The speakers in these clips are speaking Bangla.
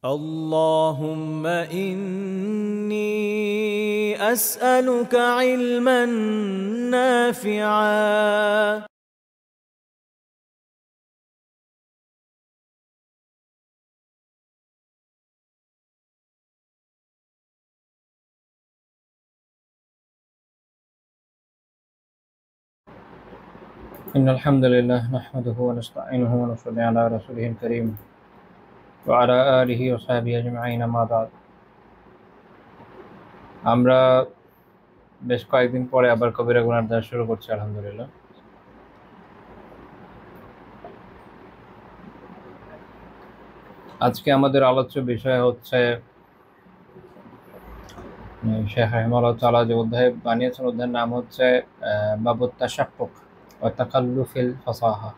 اللهم إني أسألك علما نافعا إن الحمد لله نحمده ونستعينه ونصلي على رسوله الكريم وعلى آله وصحبه أجمعين ما بعد আমরা বেশ কয়েকদিন পরে আবার কবিরা গুনার দাস শুরু করছি আলহামদুলিল্লাহ। আজকে আমাদের আলোচ্য বিষয় হচ্ছে শেখ রাহিমাহুল্লাহ তাআলা যে অধ্যায় বানিয়েছেন, অধ্যায়ের নাম হচ্ছে বাবুত তাশাক্কুক ওয়া তাকাল্লুফিল ফাসাহা।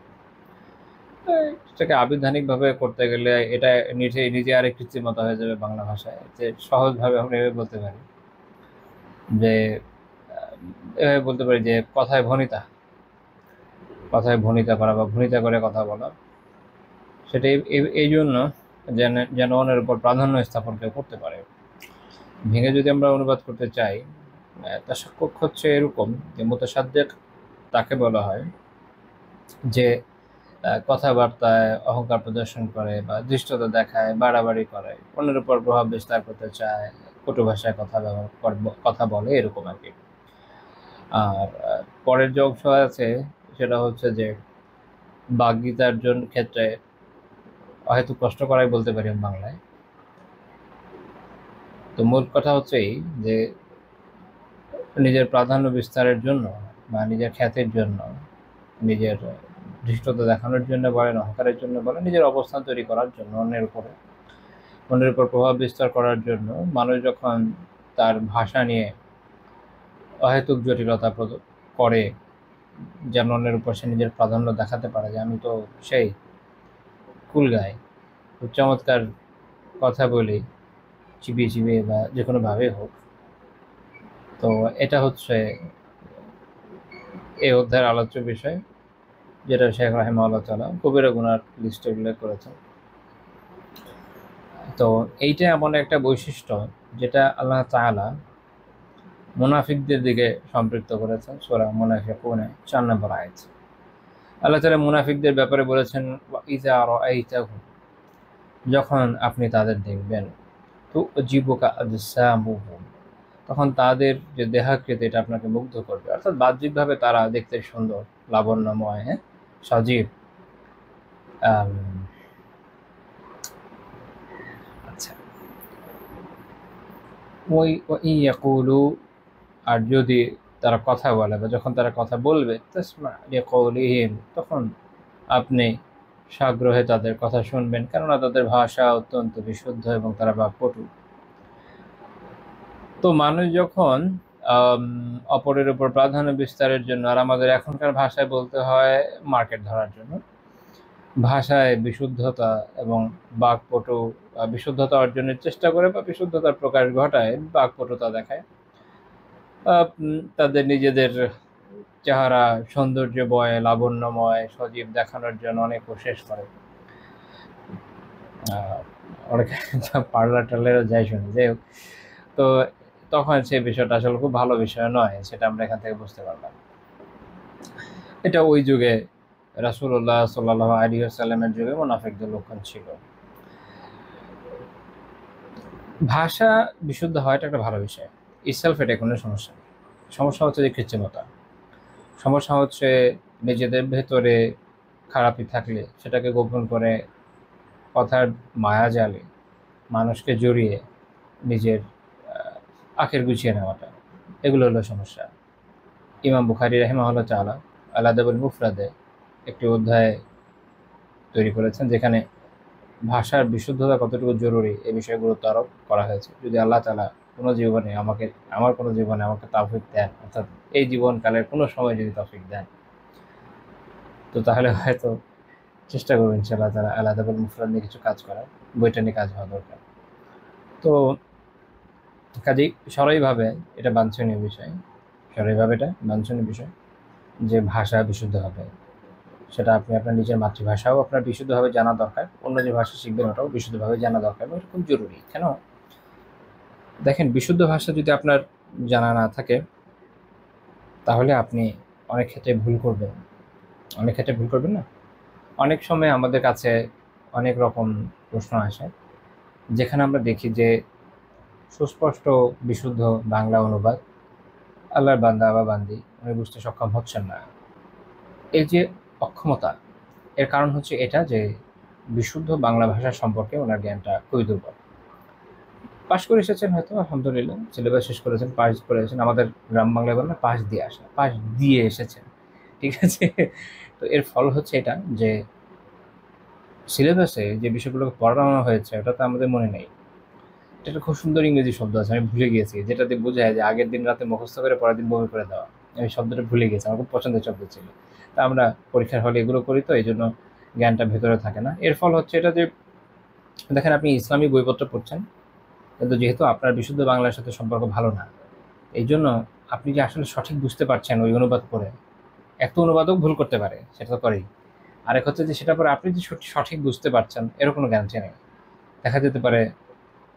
এটাকে আবিধানিকভাবে করতে গেলে এটা নিজে আরেক কৃত্রিমতা হয়ে যাবে বাংলা ভাষায়, যে সহজভাবে আমরা এভাবে বলতে পারি যে এভাবে বলতে পারি যে কথায় ভনিতা করা বা ভনিতা করে কথা বলা, সেটা এই জন্য যেন অন্যের উপর প্রাধান্য স্থাপন কেউ করতে পারে। ভেঙে যদি আমরা অনুবাদ করতে চাই, তাশাক্কুক হচ্ছে এরকম যে মুতাসাদ্দিক তাকে বলা হয় যে কথাবার্তায় অহংকার প্রদর্শন করে বা ধৃষ্টতা দেখায়, বাড়াবাড়ি করে, অন্যের উপর প্রভাব বিস্তার করতে চায়, কটু ভাষায় কথা বলে, এরকম আর কি। আর পরের যে অংশ আছে সেটা হচ্ছে যে বাগ্মিতার ক্ষেত্রে হয়তো কষ্ট করাই বলতে পারি বাংলায়। তো মূল কথা হচ্ছে এই যে নিজের প্রাধান্য বিস্তারের জন্য বা নিজের খ্যাতির জন্য, নিজের ধৃষ্টতা দেখানোর জন্য বলেন, অহংকারের জন্য বলেন, নিজের অবস্থান তৈরি করার জন্য, অন্যের উপর প্রভাব বিস্তার করার জন্য মানুষ যখন তার ভাষা নিয়ে অহেতুক জটিলতা করে, যেন অন্যের উপর সে নিজের প্রাধান্য দেখাতে পারে যে আমি তো সেই কুল গাই, খুব চমৎকার কথা বলি, চিবিয়ে বা যে কোনোভাবে হোক। তো এটা হচ্ছে এই অধ্যায়ের আলোচ্য বিষয়, যেটা শেখ রাহিমাহুল্লাহ তাআলা কবিরা গুনার লিস্টে উল্লেখ করেছেন। তো এইটা এমন একটা বৈশিষ্ট্য যেটা আল্লাহ তাআলা মুনাফিকদের দিকে সম্পৃক্ত করেছেন সূরা মুনাফিকুন 4 নম্বর আয়াত। আল্লাহ তাআলা মুনাফিকদের ব্যাপারে বলেছেন, ইযা রাআইতাহুম, যখন আপনি তাদের দেখবেন, তুজিবুকা আজসামুহুম, তখন তাদের যে দেহাকৃতি এটা আপনাকে মুগ্ধ করবে, অর্থাৎ বাহ্যিকভাবে তারা দেখতে সুন্দর, লাবণ্যময়, সজীব। আচ্ছা, ইয়াকুলু, আর যদি তারা কথা বলে বা যখন তারা কথা বলবে, তাসমা লিকাউলিহিম, তখন আপনি সাগ্রহে তাদের কথা শুনবেন, কেননা তাদের ভাষা অত্যন্ত বিশুদ্ধ এবং তারা বাকপটু। তো মানুষ যখন অপরের উপর প্রাধান্য বিস্তারের জন্য, আর আমাদের এখনকার ভাষায় বলতে হয় মার্কেট ধরার জন্য, ভাষায় বিশুদ্ধতা এবং বাকপটু, বিশুদ্ধতা অর্জনের চেষ্টা করে বা বিশুদ্ধতার প্রকাশ ঘটায়, বাকপটুতা দেখায়, তাদের নিজেদের চেহারা সৌন্দর্যময়, লাবণ্যময়, সজীব দেখানোর জন্য অনেক কোশিশ করে। অনেকে পার্লার টার্লারও যায় শুনি, যাই হোক। তো তখন সেই বিষয়টা আসলে খুব ভালো বিষয় নয়, সেটা আমরা এখান থেকে বুঝতে পারলাম। এটা ওই যুগে রাসূলুল্লাহ সাল্লাল্লাহু আলাইহি ওয়াসাল্লামের যুগে মুনাফিকদের লক্ষণ ছিল। ভাষা বিশুদ্ধ হওয়াটা একটা ভালো বিষয়, ইটসেলফ এটা কোনো সমস্যা নেই। সমস্যা হচ্ছে যে কৃত্রিমতা, সমস্যা হচ্ছে নিজেদের ভেতরে খারাপই থাকলে সেটাকে গোপন করে কথার মায়া জালে মানুষকে জড়িয়ে নিজের আখের গুছিয়ে নেওয়াটা, এগুলো হলো সমস্যা। ইমাম বুখারী রাহিমাহুল্লাহ তাআলা আল আদাবুল মুফরাদে একটি অধ্যায় তৈরি করেছেন যেখানে ভাষার বিশুদ্ধতা কতটুকু জরুরি এই বিষয়ে গুরুত্ব আরোপ করা হয়েছে। যদি আল্লাহ তাআলা আমার কোনো জীবনে আমাকে তৌফিক দেন, অর্থাৎ এই জীবনকালের কোনো সময় যদি তৌফিক দেন, তো তাহলে হয়তো চেষ্টা করবেন ইনশাআল্লাহ তাআলা আল আদাবুল মুফরাদ নিয়ে কিছু কাজ করার, বইটা নিয়ে কাজ হওয়া দরকার। তো কাজেই সরাইভাবে এটা বাঞ্ছনীয় বিষয় যে ভাষা বিশুদ্ধ হবে। সেটা আপনি আপনার নিজের মাতৃভাষাও আপনার বিশুদ্ধভাবে জানা দরকার, অন্য যে ভাষা শিখবেন ওটাও বিশুদ্ধভাবে জানা দরকার, এবং এটা খুব জরুরি। কেন? দেখেন, বিশুদ্ধ ভাষা যদি আপনার জানা না থাকে তাহলে আপনি অনেক ক্ষেত্রে ভুল করবেন। অনেক ক্ষেত্রে ভুল করবেন না? অনেক সময় আমাদের কাছে অনেক রকম প্রশ্ন আসে, যেখানে আমরা দেখি যে সুস্পষ্ট বিশুদ্ধ বাংলা অনুবাদ আল্লাহর বান্দা বা বান্দি উনি বুঝতে সক্ষম হচ্ছেন না। এই যে অক্ষমতা, এর কারণ হচ্ছে এটা যে বিশুদ্ধ বাংলা ভাষা সম্পর্কে ওনার জ্ঞানটা খুবই দুর্বল। পাশ করে এসেছেন হয়তো, আলহামদুলিল্লাহ, সিলেবাস শেষ করেছেন, পাস করে এসেছেন, আমাদের গ্রাম বাংলায় বলে না, পাস দিয়ে আসা, পাস দিয়ে এসেছেন, ঠিক আছে? তো এর ফল হচ্ছে এটা যে সিলেবাসে যে বিষয়গুলোকে পড়ানো হয়েছে ওটা তো আমাদের মনে নেই। এটা একটা খুব সুন্দর ইংরেজি শব্দ আছে, আমি ভুলে গিয়েছি, যেটাতে বোঝায় যে আগের দিন রাতে মুখস্থ করে পরের দিন বমি করে দেওয়া। আমি শব্দটা ভুলে গেছি, আমার খুব পছন্দের শব্দ ছিল। তা আমরা পরীক্ষার হলে এগুলো করি, তো এই জন্য জ্ঞানটা ভেতরে থাকে না। এর ফল হচ্ছে এটা যে দেখেন, আপনি ইসলামী বইপত্র পড়ছেন, কিন্তু যেহেতু আপনার বিশুদ্ধ বাংলার সাথে সম্পর্ক ভালো না, এই জন্য আপনি যে আসলে সঠিক বুঝতে পারছেন ওই অনুবাদ করে, এক তো অনুবাদক ভুল করতে পারে, সেটা তো করেই। আরেক হচ্ছে যে সেটা পরে আপনি যে সঠিক বুঝতে পারছেন এর কোনো গ্যারান্টি নেই। দেখা যেতে পারে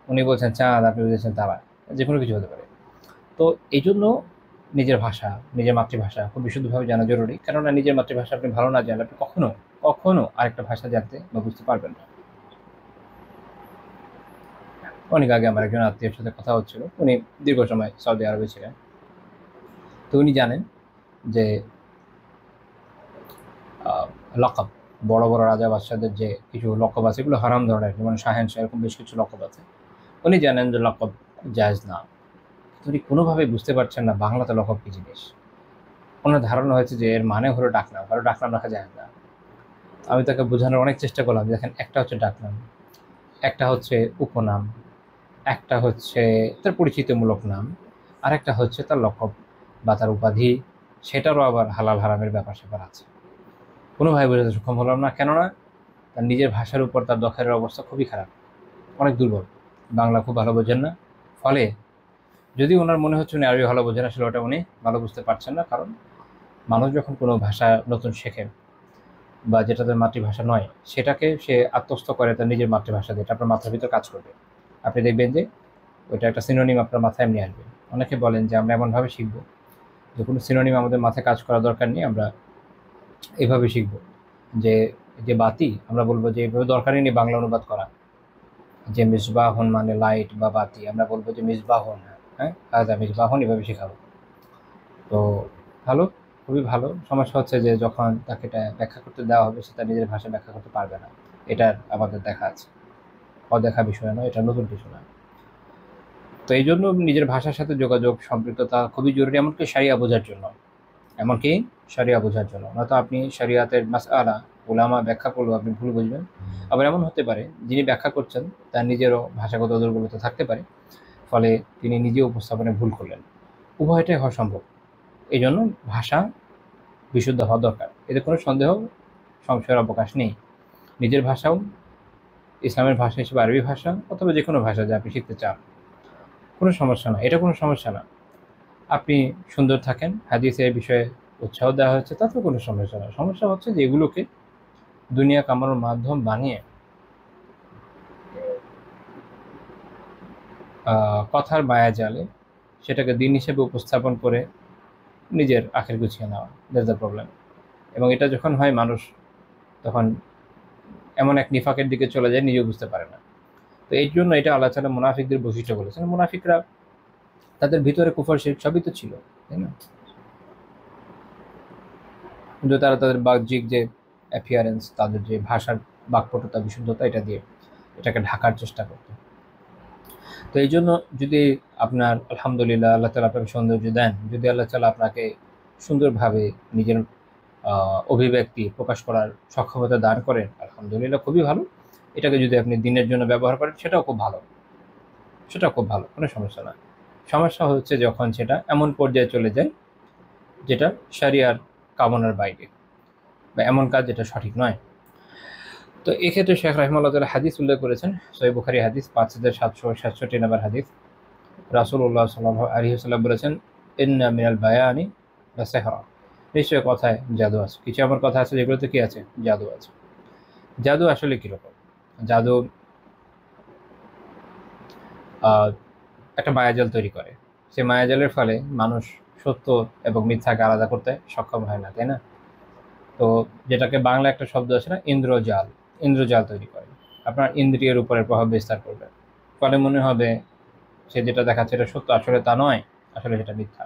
উনি বলছেন চাঁদ, আপনি বুঝেছেন তারা, যে কোনো কিছু হতে পারে। তো এই জন্য নিজের ভাষা, নিজের মাতৃভাষা খুব বিশুদ্ধভাবে জানা জরুরি। কেননা নিজের মাতৃভাষা আপনি ভালো না জানলে আপনি কখনো কখনো আরেকটা ভাষা জানতে বা বুঝতে পারবেন না। অনেক আগে আমার একজন আত্মীয়ের সাথে কথা হচ্ছিল, উনি দীর্ঘ সময় সৌদি আরবে ছিলেন। তো উনি জানেন যে লকব, বড় বড় রাজা বাদশাদের যে কিছু লকব আছে এগুলো হারাম ধরনের, যেমন শাহেনশাহ, এরকম বেশ কিছু লকব আছে। উনি জানেন যে লকব জায়েজ না, উনি কোনোভাবে বুঝতে পারছেন না বাংলাতে লকব কী জিনিস। ওনার ধারণা হয়েছে যে এর মানে হলো ডাকনাম, কারো ডাকনাম রাখা যায় না। আমি তাকে বোঝানোর অনেক চেষ্টা করলাম, দেখেন, একটা হচ্ছে ডাকনাম, একটা হচ্ছে উপনাম, একটা হচ্ছে তার পরিচিতিমূলক নাম, আর একটা হচ্ছে তার লকব বা তার উপাধি, সেটারও আবার হালাল হারামের ব্যাপার স্যাপার আছে। কোনোভাবে বোঝাতে সক্ষম হলাম না, কেননা তার নিজের ভাষার উপর তার দখলের অবস্থা খুবই খারাপ, অনেক দুর্বল, বাংলা খুব ভালো বোঝেন না। ফলে যদি ওনার মনে হচ্ছে উনি আরবি ভালো বোঝেন, আসলে ওটা উনি ভালো বুঝতে পারছেন না। কারণ মানুষ যখন কোনো ভাষা নতুন শেখে বা যেটা তার মাতৃভাষা নয়, সেটাকে সে আত্মস্থ করে তার নিজের মাতৃভাষা দিয়ে, এটা আপনার মাথার ভিতর কাজ করবে। আপনি দেখবেন যে ওইটা একটা সিনোনিম আপনার মাথায় এমনি আসবে। অনেকে বলেন যে আমরা এমনভাবে শিখব যে কোনো সিনোনিম আমাদের মাথায় কাজ করা দরকার নেই, আমরা এভাবে শিখব যে যে বাতি, আমরা বলবো যে এভাবে দরকারই নেই বাংলা অনুবাদ করা, যে মিসবাহন মানে লাইট বা বাতি, আমরা বলবো যে মিসবাহন, হ্যাঁ আদা মিসবাহন, এভাবে শেখাবো। তো ভালো, খুবই ভালো। সমস্যা হচ্ছে যে যখন তাকে এটা ব্যাখ্যা করতে দেওয়া হবে সে তার নিজের ভাষায় ব্যাখ্যা করতে পারবে না। এটার আমাদের দেখা আছে, অদেখা বিষয় নয়, এটা নতুন কিছু না। তো এই জন্য নিজের ভাষার সাথে যোগাযোগ সম্পৃক্ততা খুবই জরুরি, এমনকি শারিয়া বোঝার জন্য, এমনকি শারিয়া বোঝার জন্য। নয়তো আপনি শারিয়াতের মাসআলা উলামা ব্যাখ্যা করলেও আপনি ভুল বুঝবেন। আবার এমন হতে পারে যিনি ব্যাখ্যা করছেন তার নিজেরও ভাষাগত দুর্বলতা থাকতে পারে, ফলে তিনি নিজে উপস্থাপনে ভুল করলেন। উভয়টাই হওয়া সম্ভব। এই জন্য ভাষা বিশুদ্ধ হওয়া দরকার, এতে কোনো সন্দেহ সংশয়ের অবকাশ নেই। নিজের ভাষাও ইসলামের ভাষা হিসেবে আরবি ভাষা অথবা যে কোনো ভাষা যা আপনি শিখতে চান, কোনো সমস্যা না, এটা কোনো সমস্যা না। আপনি সুন্দর থাকেন, হাদিসে এই বিষয়ে উৎসাহ দেওয়া হচ্ছে, তাতেও কোনো সমস্যা না। সমস্যা হচ্ছে যে এগুলোকে দুনিয়া কামানোর মাধ্যম বানিয়ে কথার মায়া জালে সেটাকে দিন হিসেবে উপস্থাপন করে নিজের আখের গুছিয়ে নেওয়া, দ্যাটস দ্য প্রবলেম। এবং এটা যখন হয়, মানুষ তখন এমন এক নিফাকের দিকে চলে যায় নিজেও বুঝতে পারে না। তো এই জন্য এটা আল্লাহ তাআলা মুনাফিকদের বৈশিষ্ট্য বলেছেন। মুনাফিকরা তাদের ভিতরে কুফর শিরক সবই তো ছিল, তাই না? কিন্তু তারা তাদের বাহ্যিক যে অ্যাপিয়ারেন্স, তাদের যে ভাষার বাকপটুতা, বিশুদ্ধতা, এটা দিয়ে এটাকে ঢাকার চেষ্টা করত। তো এই জন্য যদি আপনার আলহামদুলিল্লাহ আল্লাহ তাআলা আপনাকে সৌন্দর্য দেন, যদি আল্লাহ তাআলা আপনাকে সুন্দরভাবে নিজের অভিব্যক্তি প্রকাশ করার সক্ষমতা দান করেন, আলহামদুলিল্লাহ, খুবই ভালো। এটাকে যদি আপনি দিনের জন্য ব্যবহার করেন সেটাও খুব ভালো, সেটাও খুব ভালো, কোনো সমস্যা না। সমস্যা হচ্ছে যখন সেটা এমন পর্যায়ে চলে যায় যেটা শরিয়ার কামনার বাইরে, বা এমন কাজ যেটা সঠিক নয়। তো এক্ষেত্রে শেখ রাহিমাহুল্লাহ তাআলা হাদিস উল্লেখ করেছেন, সহিহ বুখারী হাদিস 5767 নম্বর হাদিস। রাসূলুল্লাহ সাল্লাল্লাহু আলাইহি ওয়াসাল্লাম বলেছেন, ইন্না মিনাল বায়ানি লাসিহরা, নিশ্চয়ই কথায় জাদু আছে, কিছু এমন কথা আছে যেগুলোতে কি আছে, জাদু আছে। জাদু আসলে কিরকম? জাদু আহ, একটা মায়াজাল তৈরি করে। সেই মায়াজালের ফলে মানুষ সত্য এবং মিথ্যাকে আলাদা করতে সক্ষম হয় না, তাই না? তো যেটাকে বাংলা একটা শব্দ আছে না, ইন্দ্রজাল, ইন্দ্রজাল তৈরি করে। আপনার ইন্দ্রিয়ের উপরে প্রভাব বিস্তার করবে, ফলে মনে হবে সে যেটা দেখাচ্ছে এটা সত্য, আসলে তা নয়, আসলে সেটা মিথ্যা।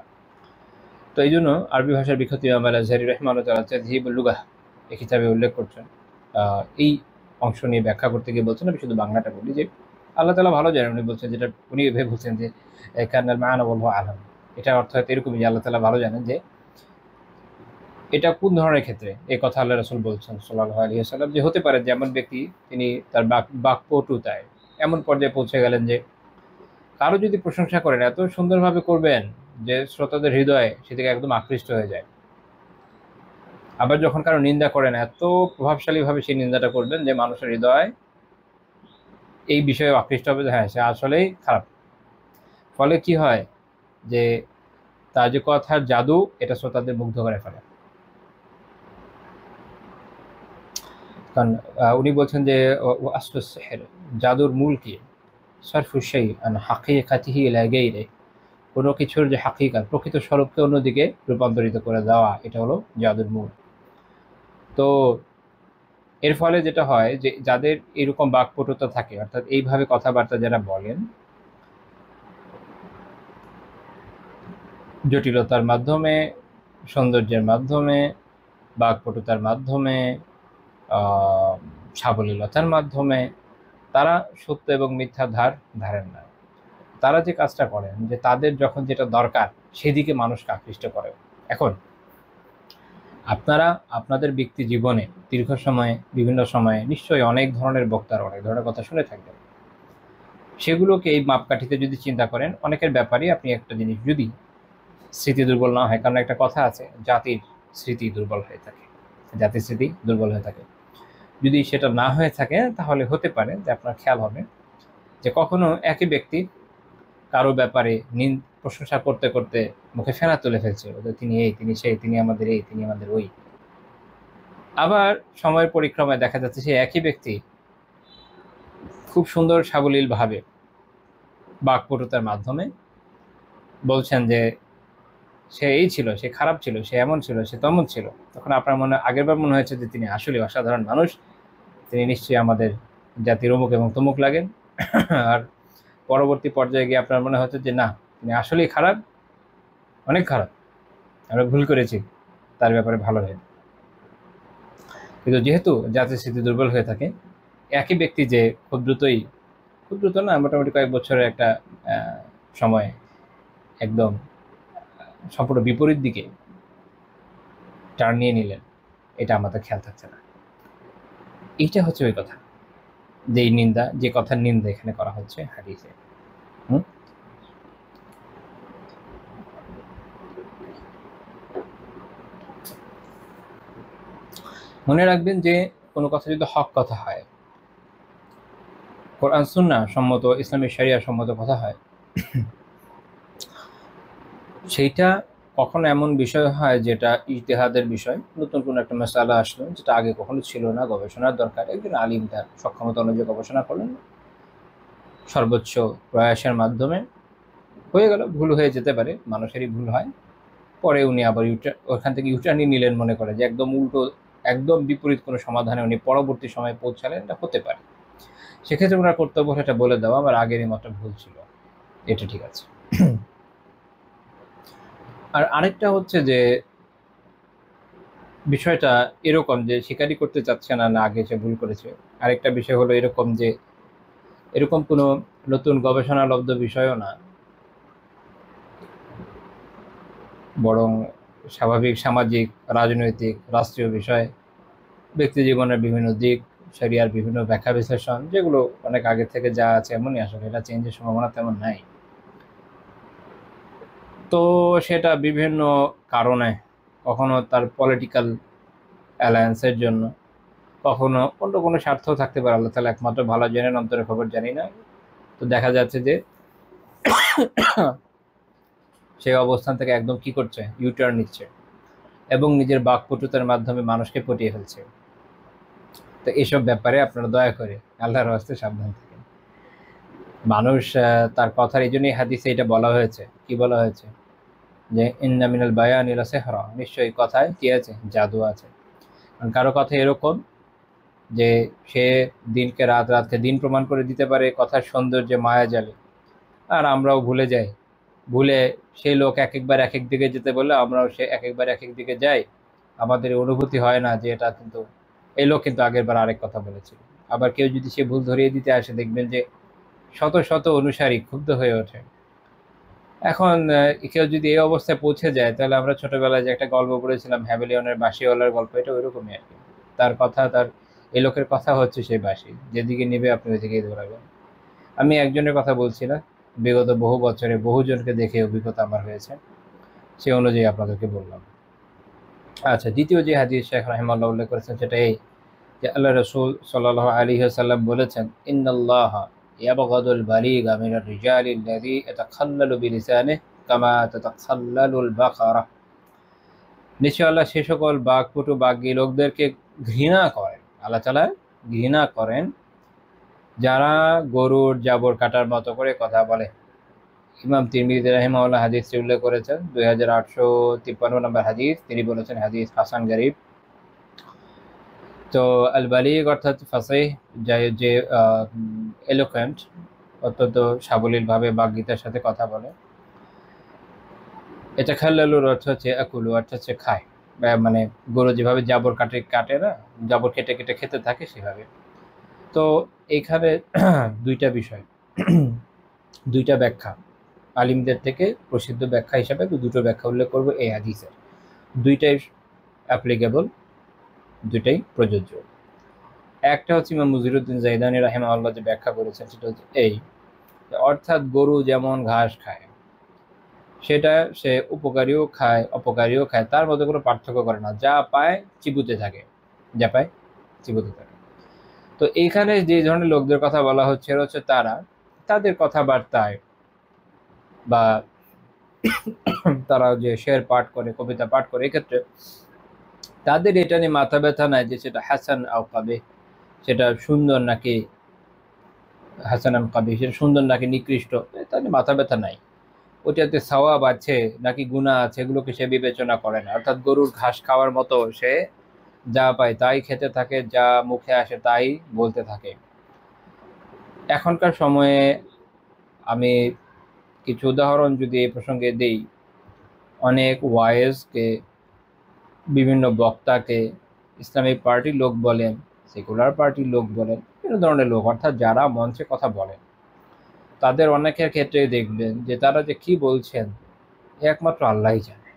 তো এই জন্য আরবি ভাষার বিখ্যাত ইমাম আল আজহারী রাহিমাহুল্লাহ তাআলা তাযহিবুল লুগাহ এই কিতাবে উল্লেখ করছেন। এই অংশ নিয়ে ব্যাখ্যা করতে গিয়ে বলছেন, আমি শুধু বাংলাটা বলি, যে আল্লাহ তাআলা ভালো জানেন। উনি বলছেন, যেটা উনি এভাবে বলছেন যে কান্নাল মা'আনা ওয়াল্লাহু আ'লাম। এটা অর্থ হয়তো এরকমই যে আল্লাহ তাআলা ভালো জানেন যে এটা কোন ধরনের ক্ষেত্রে এই কথা আল্লাহ রাসূল বলছেন সাল্লাল্লাহু আলাইহি ওয়াসাল্লাম, যে হতে পারে যেমন ব্যক্তি তিনি তার বাকপটুতায় এমন পর্যায়ে পৌঁছে গেলেন যে কারো যদি প্রশংসা করেন এত সুন্দরভাবে করবেন যে শ্রোতাদের হৃদয়ে সেদিকে একদম আকৃষ্ট হয়ে যায়। আবার যখন কারো নিন্দা করেন এত প্রভাবশালীভাবে সেই নিন্দাটা করবেন যে মানুষের হৃদয় এই বিষয়ে আকৃষ্ট হবে যে হ্যাঁ, সে আসলেই খারাপ। ফলে কি হয় যে তার যে কথার জাদু এটা শ্রোতাদের মুগ্ধ করে ফেলে। কারণ উনি বলছেন যে আসলুস সিহর, জাদুর মূল কি? সরফু শাই আন হাকিকাতিহি ইলা গায়রিহি, কোনো কিছুর যে হাকিকাত প্রকৃত স্বরূপকে অন্যদিকে রূপান্তরিত করে দেওয়া, এটা হলো জাদুর মূল। তো এর ফলে যেটা হয় যে যাদের এরকম বাকপটুতা থাকে, অর্থাৎ এইভাবে কথাবার্তা যারা বলেন জটিলতার মাধ্যমে, সৌন্দর্যের মাধ্যমে, বাকপটুতার মাধ্যমে, সাবলীলতার মাধ্যমে, তারা সত্য এবং মিথ্যা ধারেন না। তারা যে কাজটা করেন যে তাদের যখন যেটা দরকার সেদিকে মানুষকে আকৃষ্ট করে। এখন আপনারা আপনাদের ব্যক্তি জীবনে দীর্ঘ সময়ে বিভিন্ন সময়ে নিশ্চয়ই অনেক ধরনের বক্তার অনেক ধরনের কথা শুনে থাকবেন। সেগুলোকে এই মাপকাঠিতে যদি চিন্তা করেন, অনেকের ব্যাপারে আপনি একটা জিনিস, যদি স্মৃতি দুর্বল না হয়, কারণ একটা কথা আছে জাতির স্মৃতি দুর্বল হয়ে থাকে, জাতির স্মৃতি দুর্বল হয়ে থাকে। যদি সেটা না হয়ে থাকে তাহলে হতে পারে যে আপনার খেয়াল হবে যে কখনো একই ব্যক্তি কারো ব্যাপারে প্রশংসা করতে করতে মুখে ফেনা তুলে ফেলছে, তিনি এই, তিনি সেই, তিনি আমাদের এই, তিনি আমাদের ওই। আবার সময়ের পরিক্রমায় দেখা যাচ্ছে সে একই ব্যক্তি খুব সুন্দর সাবলীল ভাবে বাকপটুতার মাধ্যমে বলছেন যে সে এই ছিল, সে খারাপ ছিল, সে এমন ছিল, সে তেমন ছিল। তখন আপনার আগেরবার মনে হয়েছে যে তিনি আসলে অসাধারণ মানুষ, তিনি নিশ্চয়ই আমাদের জাতির অমুক এবং তমুক লাগেন। আর পরবর্তী পর্যায়ে গিয়ে আপনার মনে হচ্ছে যে না, তিনি আসলেই খারাপ, অনেক খারাপ, আমরা ভুল করেছি তার ব্যাপারে ভালো হয়ে। কিন্তু যেহেতু জাতির স্মৃতি দুর্বল হয়ে থাকে, একই ব্যক্তি যে খুব দ্রুত না, মোটামুটি কয়েক বছরের একটা সময় একদম সম্পূর্ণ বিপরীত দিকে টার্ন নিয়ে নিলেন, এটা আমাদের খেয়াল থাকছে না। এইটা হচ্ছে ওই কথা, যে নিন্দা, যে কথার নিন্দা এখানে করা হচ্ছে হাদিসে। মনে রাখবেন যে কোনো কথা যদি হক কথা হয়, কোরআন সুন্নাহ সম্মত, ইসলামী শরিয়া সম্মত কথা হয়, সেইটা কখনো এমন বিষয় হয় যেটা ইজতিহাদের বিষয়, নতুন কোনো একটা মাসআলা আসলো যেটা আগে কখনো ছিল না, গবেষণার দরকার, একজন আলিম তার সক্ষমতা অনুযায়ী গবেষণা করলেন, সর্বোচ্চ প্রয়াসের মাধ্যমে হয়ে গেল। ভুল হয়ে যেতে পারে, মানুষেরই ভুল হয়। পরে উনি আবার ওখান থেকে ইউটার্নি নিলেন, মনে করে যে একদম উল্টো, একদম বিপরীত কোনো সমাধানে উনি পরবর্তী সময়ে পৌঁছালেন, এটা হতে পারে। সেক্ষেত্রে ওনার কর্তব্য সেটা বলে দেওয়া, আমার আগেরই মতো ভুল ছিল, এটা ঠিক আছে। আর আরেকটা হচ্ছে যে বিষয়টা এরকম যে স্বীকারই করতে চাচ্ছে না, না আগে সে ভুল করেছে। আরেকটা বিষয় হলো এরকম যে এরকম কোনো নতুন গবেষণালব্ধ বিষয়ও না, বরং স্বাভাবিক সামাজিক, রাজনৈতিক, রাষ্ট্রীয় বিষয়, ব্যক্তি জীবনের বিভিন্ন দিক, শরিয়ার বিভিন্ন ব্যাখ্যা বিশ্লেষণ, যেগুলো অনেক আগে থেকে যা আছে এমনই, আসলে এটা চেঞ্জের সম্ভাবনা তেমন নাই। তো সেটা বিভিন্ন কারণে, কখনো তার পলিটিক্যাল অ্যালায়েন্সের জন্য, কখনো অন্য কোনো স্বার্থ থাকতে পারে, আল্লাহ তাআলা একমাত্র ভালো জানেন, অন্তরের খবর জানি না। তো দেখা যাচ্ছে যে সেই অবস্থান থেকে একদম কি করছে, ইউটার্ন নিচ্ছে। এবং নিজের বাকপটুতার মাধ্যমে মানুষকে পটিয়ে ফেলছে। তো এসব ব্যাপারে আপনারা দয়া করে আল্লাহর রাস্তায় সাবধান থাকেন। মানুষ তার কথার এই জন্যই হাদিসে এটা বলা হয়েছে, কি বলা হয়েছে, যে ইন্না মিনাল বায়ানি লাসিহরা, নিশ্চয়ই কথায় কি আছে, জাদু আছে। কারণ কারো কথা এরকম যে সে দিনকে রাত, রাতকে দিন প্রমাণ করে দিতে পারে কথার সৌন্দর্যে মায়া জালে, আর আমরাও ভুলে যাই। ভুলে সেই লোক এক একবার এক এক দিকে যেতে বললে আমরাও সে এক একবার এক এক দিকে যাই। আমাদের অনুভূতি হয় না যে এটা কিন্তু এই লোক কিন্তু আগের বার আরেক কথা বলেছিল। আবার কেউ যদি সে ভুল ধরিয়ে দিতে আসে, দেখবেন যে শত শত অনুসারী ক্ষুব্ধ হয়ে ওঠে। এখন কেউ যদি এই অবস্থায় পৌঁছে যায়, তাহলে আমরা ছোটবেলায় যে একটা গল্প পড়েছিলাম হ্যাভেলিয়নের বাঁশিওয়ালার গল্প, এটা ওইরকমই আর কি। তার কথা, তার এই লোকের কথা হচ্ছে সেই বাঁশি, যেদিকে নিবে আপনি ওইদিকেই দৌড়াবেন। আমি একজনের কথা বলছি না, বিগত বহু বছরে বহুজনকে দেখে অভিজ্ঞতা আমার হয়েছে, সে অনুযায়ী আপনাদেরকে বললাম। আচ্ছা, দ্বিতীয় যে হাদিস শেখ রাহিমাহুল্লাহ উল্লেখ করেছেন সেটা এই যে আল্লাহ রসুল সাল্লাল্লাহু আলাইহি ওয়াসাল্লাম বলেছেন, ইন্নাল্লাহা ইয়াবগাদুল বালিগা মিনার রিজালি আল্লাযী ইয়াতাখাল্লালু বিলিসানিহি কামা তাতাখাল্লালুল বাকারা। নিশ্চয় আল্লাহ সে সকল বাকপটু বাগ্মী লোকদেরকে ঘৃণা করেন, আল্লাহ তাআলা ঘৃণা করেন যারা গরুর জাবর কাটার মতো করে কথা বলে। ইমাম তিরমিজি রাহিমাহুল্লাহ হাদিসটি উল্লেখ করেছেন, 2853 নম্বর হাদিস। তিনি বলেছেন হাদিস হাসান গরীব। তো আল বালিগ অর্থাৎ ফাসিহ, যে এলোকোয়েন্ট, অত্যন্ত সাবলীলভাবে বাগ্মিতার সাথে কথা বলে। এটা খাল্লালুর অর্থ হচ্ছে আকুলু, অর্থাৎ হচ্ছে খায়, মানে গরু যেভাবে জাবর কাটে না, জাবর কেটে কেটে খেতে থাকে সেভাবে। তো এইখানে দুইটা বিষয়, দুইটা ব্যাখ্যা আলিমদের থেকে প্রসিদ্ধ ব্যাখ্যা হিসাবে দুটো ব্যাখ্যা উল্লেখ করবো এই হাদিসের। দুইটাই অ্যাপ্লিকেবল, দুইটাই প্রযোজ্য। একটা হচ্ছে ইমাম মুজিরউদ্দিন জাইদানি রাহিমাহুল্লাহ যে ব্যাখ্যা করেছেন সেটা হচ্ছে এই, অর্থাৎ গরু যেমন ঘাস খায়, সেটা সে উপকারীও খায় অপকারীও খায়, তার মধ্যে কোনো পার্থক্য করে না, যা পায় চিবুতে থাকে, যা পায় চিবুতে থাকে। তো এইখানে যে ধরনের লোকদের কথা বলা হচ্ছে হচ্ছে তারা, তাদের কথাবার্তায় বা তারা যে শের পাঠ করে, কবিতা পাঠ করে, এক্ষেত্রে তাদের এটা নিয়ে মাথা ব্যথা নাই যে সেটা হাসান আও কাবিহ, সেটা সুন্দর নাকি হাসান আল কাবিহ, সেটা সুন্দর নাকি নিকৃষ্ট, তাদের মাথা ব্যথা নাই। ওটাতে সওয়াব আছে নাকি গুনাহ আছে, এগুলোকে সে বিবেচনা করে না। অর্থাৎ গরুর ঘাস খাওয়ার মতো সে যা পায় তাই খেতে থাকে, যা মুখে আসে তাই বলতে থাকে। এখনকার সময়ে আমি কিছু উদাহরণ যদি এই প্রসঙ্গে দিই, অনেক ওয়াইজকে, বিভিন্ন বক্তাকে ইসলামিক পার্টির লোক বলেন, সেকুলার পার্টির লোক বলেন, বিভিন্ন ধরনের লোক, অর্থাৎ যারা মঞ্চে কথা বলেন, তাদের অনেকের ক্ষেত্রে দেখবেন যে তারা যে কি বলছেন একমাত্র আল্লাহই জানে।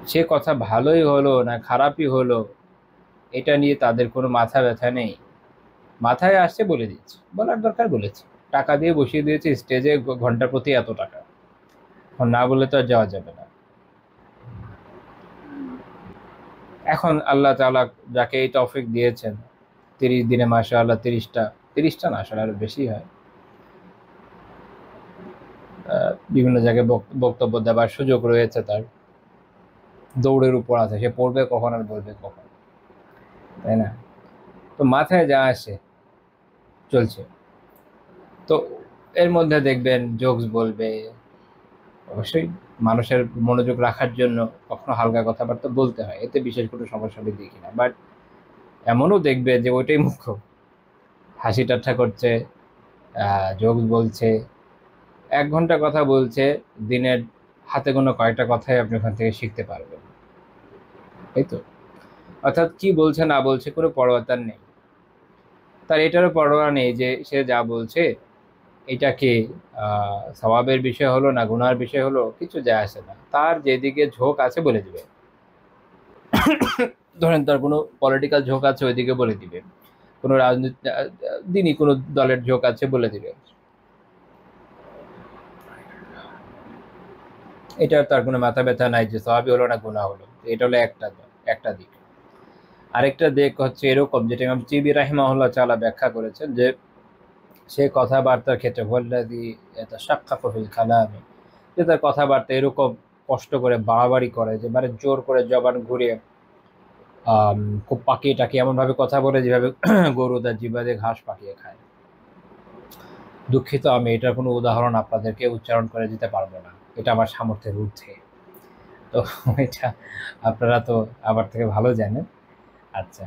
সে কথা ভালোই হলো না খারাপই হলো, এটা নিয়ে তাদের কোনো মাথা ব্যথা নেই। মাথায় আসছে বলে দিচ্ছে, বলার দরকার বলেছে, টাকা দিয়ে বসিয়ে দিয়েছে স্টেজে, ঘন্টা প্রতি এত টাকা, না বলে তো আর যাওয়া যাবে না। এখন আল্লাহ তাআলা যাকে এই তৌফিক দিয়েছেন, 30 দিনে মাশাআল্লাহ 30টা না, আসলে আরো বেশি হয়, বিভিন্ন জায়গায় বক্তব্য দেওয়ার সুযোগ রয়েছে, তার দৌড়ের উপর আছে, সে পড়বে কখন আর বলবে কখন, তাই না? তো মাথায় যা আসে চলছে। তো এর মধ্যে দেখবেন জোকস বলবে, অবশ্যই মানুষের মনোযোগ রাখার জন্য কখনো হালকা কথাবার্তা বলতে হয়, এতে বিশেষ কোনো সমস্যা আমি দেখি না। বাট এমনও দেখবে যে ওইটাই মুখ্য, হাসি ঠাট্টা করছে, জোকস বলছে, 1 ঘন্টা কথা বলছে, দিনের হাতে গোনা কয়েকটা কথাই আপনি ওখান থেকে শিখতে পারবেন, এই তো। অর্থাৎ কি বলছে না বলছে কোনো পরোয়া তার নেই, তার এটারও পরোয়া নেই যে সে যা বলছে এটা কি সওয়াবের বিষয় হলো না গুনার বিষয় হলো, কিছু যায় আসে না, তার যেদিকে ঝোঁক আছে বলে দিবে। ধরেন তার কোনো পলিটিক্যাল ঝোঁক আছে, ওইদিকে বলে দিবে, কোনো রাজনীতি দিনই কোনো দলের ঝোঁক আছে বলে দিবে, এটা তার কোনো মাথা ব্যথা নাই যে সওয়াবই হলো না গুনাহ হলো। এটা হলো একটা দিক। আরেকটা দিক হচ্ছে এরকম, যেটা ইমাম তিরমিজি রাহিমাহুল্লাহ তাআলা ব্যাখ্যা করেছেন, যে সে কথাবার্তার ক্ষেত্রে ওয়াল্লাযী ইয়াতাশাক্কাকু ফিল কালামি, যে তার কথাবার্তা এরকম কষ্ট করে বাড়াবাড়ি করে, যে মানে জোর করে জবান ঘুরিয়ে খুব পাকিয়ে টাকিয়ে এমনভাবে কথা বলে যেভাবে গরু তার জিহ্বা দিয়ে ঘাস পাকিয়ে খায়। দুঃখিত, আমি এটার কোনো উদাহরণ আপনাদেরকে উচ্চারণ করে দিতে পারবো না, এটা আমার সামর্থ্যের ঊর্ধ্বে। তো এটা আপনারা তো আমার থেকে ভালো জানেন। আচ্ছা,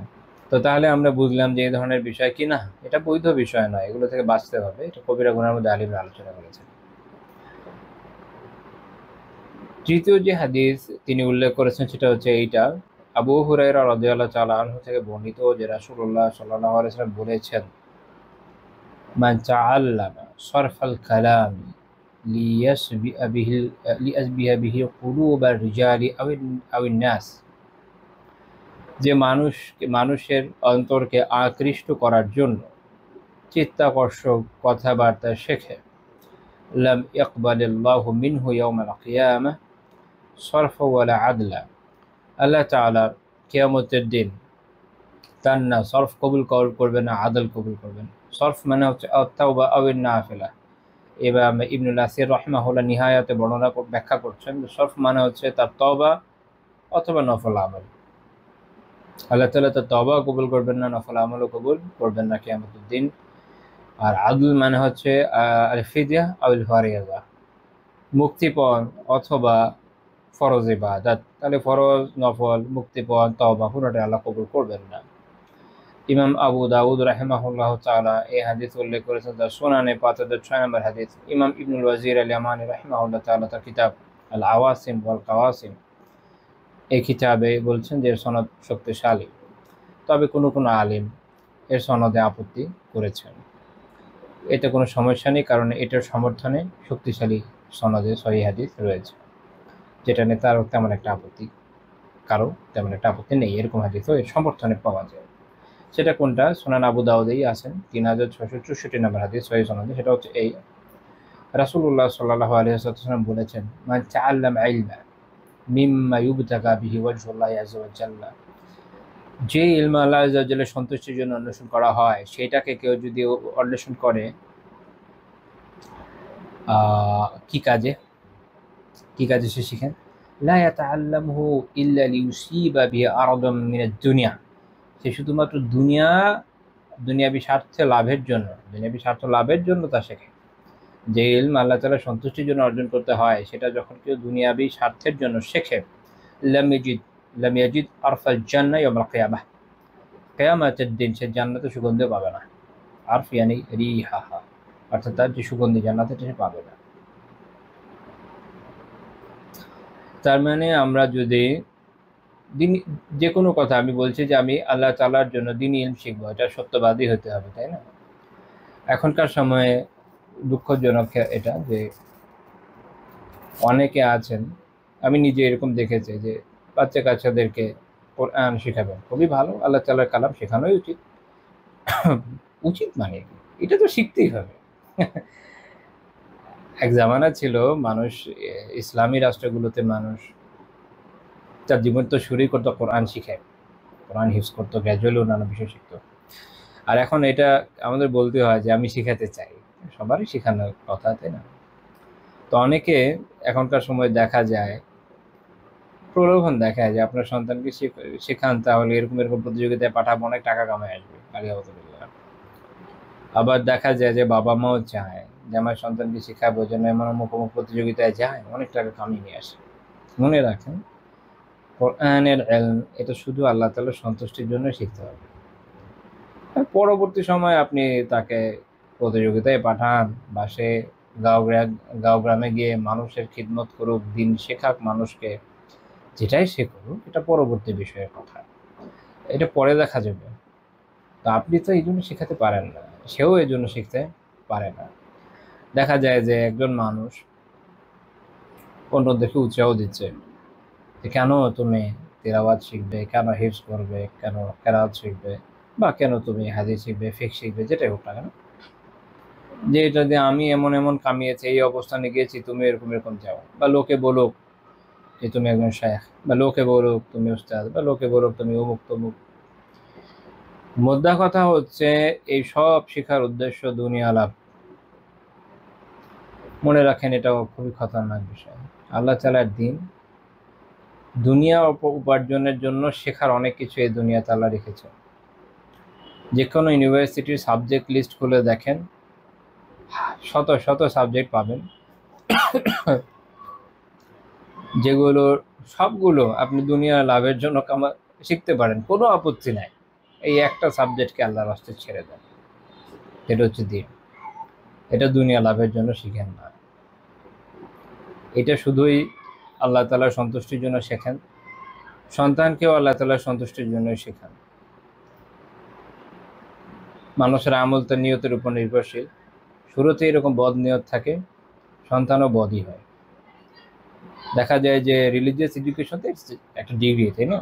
তো তাহলে আমরা বুঝলাম যে এই ধরনের বিষয় কি না, এটা বৈধ বিষয় নয়, এগুলো থেকে বাঁচতে হবে। এটা কবিরা গুনার মধ্যে আলিমরা আলোচনা করেছেন। তৃতীয় যে হাদিস তিনি উল্লেখ করেছেন সেটা হচ্ছে এইটা, আবু হুরায়রা রাদিয়াল্লাহু তাআলা আনহু থেকে বর্ণিত যে রাসূলুল্লাহ সাল্লাল্লাহু আলাইহি ওয়াসাল্লাম বলেছেন, মান তাআল্লামা সরফাল কালাম লিয়াসবিহা বিহি কুলুবার রিজালি আউন নাস, যে মানুষের অন্তরকে আকৃষ্ট করার জন্য চিত্তাকর্ষক কথাবার্তা শেখে, লাম ইয়াকবালিল্লাহু মিনহু ইয়াওমাল কিয়ামাহ সরফা ওয়ালা আদলা, আল্লাহ তাআলা কিয়ামতের দিন তার না সরফ কবুল করবেন না আদল কবুল করবেন। সরফ মানে হচ্ছে আত-তাওবা আউন নাফিলা। এবার ইবনুল আসির রাহিমাহুল্লাহ নিহায়াতে বর্ণনা ব্যাখ্যা করছেন যে সরফ মানে হচ্ছে তার তওবা অথবা নফল আমল। আল্লাহ তাআলা তার তওবা কবুল করবেন না, নফল আমলও কবুল করবেন না কিয়ামতের দিন। আর আদল মানে হচ্ছে আল ফিদিয়া আউল ফারিয়াদা, মুক্তিপণ অথবা ফরজ ইবাদত। তাহলে ফরজ, নফল, মুক্তিপণ, তওবা পুরোটাই আল্লাহ কবুল করবেন না। ইমাম আবু দাউদ রাহিমাহুল্লাহ তাআলা এই হাদিস উল্লেখ করেছেন তার সুনানে ৫,০০৬ নম্বর হাদিস। ইমাম ইবনুল ওয়াজির আল ইয়ামানি রাহিমাহুল্লাহ তাআলা তার কিতাব আল আওয়াসিম ওয়াল কাওয়াসিম এই কিতাবে বলছেন যে এর সনদ শক্তিশালী, তবে কোনো আলিম এর সনদে আপত্তি করেছেন। এতে কোনো সমস্যা নেই, কারণ এটার সমর্থনে শক্তিশালী সনদে সহিহ হাদিস রয়েছে, যেটা নিয়ে তার তেমন একটা আপত্তি নেই। এরকম হাদিসও এর সমর্থনে পাওয়া যায়। সেটা কোনটা? সুনান আবু দাউদেই আছেন ৩,৬৬৪ নম্বর হাদিস সহিহ সনদে। সেটা হচ্ছে এই, রাসূলুল্লাহ সাল্লাল্লাহু আলাইহি ওয়াসাল্লাম বলেছেন, মান তাআল্লামা ইলমা মিম্মা ইউবতাগা বিহি ওয়াজহুল্লাহি আযজা ওয়া জাল্লা, যে ইলম আল্লাহ আযজা ওয়া জাল্লার সন্তুষ্টির জন্য অন্বেষণ করা হয়, সেটাকে কেউ যদি অন্বেষণ করে কি কাজে সে শিখেন, লা ইয়াতাআল্লামুহু ইল্লা লিইউসিবা বিহি আরাদাম মিনাদ দুনিয়া, সে শুধুমাত্র দুনিয়াবী স্বার্থ লাভের জন্য তা শেখে। যে ইলম আল্লাহ তাআলার সন্তুষ্টির জন্য অর্জন করতে হয়, সেটা যখন কেউ দুনিয়াবী স্বার্থের জন্য শেখে, লাম ইয়াজিদ আরফাল জান্নাহ ইয়াওমাল কিয়ামাহ, কিয়ামতের দিন সে জান্নাতে সুগন্ধিও পাবে না। আরফ ইয়ানি রিহাহা, অর্থাৎ তার যে সুগন্ধি জান্নাতে সে পাবে না। তার মানে আমরা যদি যে কোনো কথা, আমি বলছি যে আমি আল্লাহ তাআলার জন্য দ্বীনি ইলম শিখবো, এটা সত্যবাদী হতে হবে, তাই না? এখনকার সময়ে দুঃখজনক এটা যে অনেকে আছেন, আমি নিজে এরকম দেখেছি যে বাচ্চা কাচ্চাদেরকে কোরআন শেখাবেন, খুবই ভালো, আল্লাহ তাআলার কালাম শেখানোই উচিত মানে এটা তো শিখতেই হবে। এক জামানা ছিল মানুষ, ইসলামী রাষ্ট্রগুলোতে মানুষ তার জীবন তো শুরুই করতো কোরআন শিখে, কোরআন হিফজ করতো, গ্র্যাজুয়ালি অন্যান্য বিষয় শিখতো। আর এখন এটা আমাদের বলতে হয় যে আমি শিখাতে চাই, সবারই শেখানোর কথা, তাই না? তো অনেকে এখনকার সময় দেখা যায় প্রলোভন দেখায় যে আপনার সন্তানকে শেখান, তাহলে এরকম প্রতিযোগিতায় পাঠাবো, অনেক টাকা কামায় আসবে, আলিয়াহুযুবিল্লাহ। আবার দেখা যায় যে বাবা মাও চায় যে আমার সন্তানকে শেখাবো, যেন এমন মুখোমুখি প্রতিযোগিতায় যায়, অনেক টাকা কামিয়ে নিয়ে আসে। মনে রাখেন, কোরআনের ইলম এটা শুধু আল্লাহ তাআলার সন্তুষ্টির জন্য শিখতে হবে। পরবর্তী সময় আপনি তাকে প্রতিযোগিতায় পাঠান, বা সে গাঁও গ্রামে গিয়ে মানুষের খিদমত করুক, দিন শেখাক মানুষকে, যেটাই সে করুক, এটা পরবর্তী বিষয়ের কথা, এটা পরে দেখা যাবে। তো আপনি তো এই জন্য শেখাতে পারেন না, সেও এই জন্য শিখতে পারে না। দেখা যায় যে একজন মানুষ অন্যদেরকে উৎসাহ দিচ্ছে যে কেন তুমি তিলাওয়াত শিখবে, কেন হিফজ করবে, কেন কেরাত শিখবে, বা কেন তুমি হাদিস শিখবে, ফিকহ শিখবে, যেটাই হোক না কেন, যে এটা দিয়ে আমি এমন কামিয়েছি, এই অবস্থানে গিয়েছি, তুমি এরকম যাও, বা লোকে বলুক যে তুমি একজন শায়খ, বা লোকে বলুক তুমি উস্তাদ, বা লোকে বলুক তুমি অমুক তমুক। মোদ্দা কথা হচ্ছে এই সব শেখার উদ্দেশ্য দুনিয়া লাভ। মনে রাখেন, এটাও খুবই খতরনাক বিষয়। আল্লাহ তাআলার দিন, দুনিয়া উপার্জনের জন্য শেখার অনেক কিছু এই দুনিয়াতে আল্লাহ রেখেছে। যে কোনো ইউনিভার্সিটির সাবজেক্ট লিস্ট খুলে দেখেন, শত শত সাবজেক্ট পাবেন, যেগুলোর সবগুলো আপনি দুনিয়ার লাভের জন্য শিখতে পারেন, কোনো আপত্তি নাই। এই একটা সাবজেক্টকে আল্লাহর রাস্তে ছেড়ে দেন, এটা হচ্ছে দিন। এটা দুনিয়া লাভের জন্য শিখেন না, এটা শুধুই আল্লাহ তাআলার সন্তুষ্টির জন্য শেখেন। সন্তানকেও আল্লাহ তাআলার সন্তুষ্টির জন্যই শেখান। মানুষের আমল তার নিয়তের উপর নির্ভরশীল। শুরুতে এরকম বদ নিয়ত থাকে, সন্তানও বদই হয়। দেখা যায় যে রিলিজিয়াস এডুকেশন তো একটা ডিগ্রি, তাই না?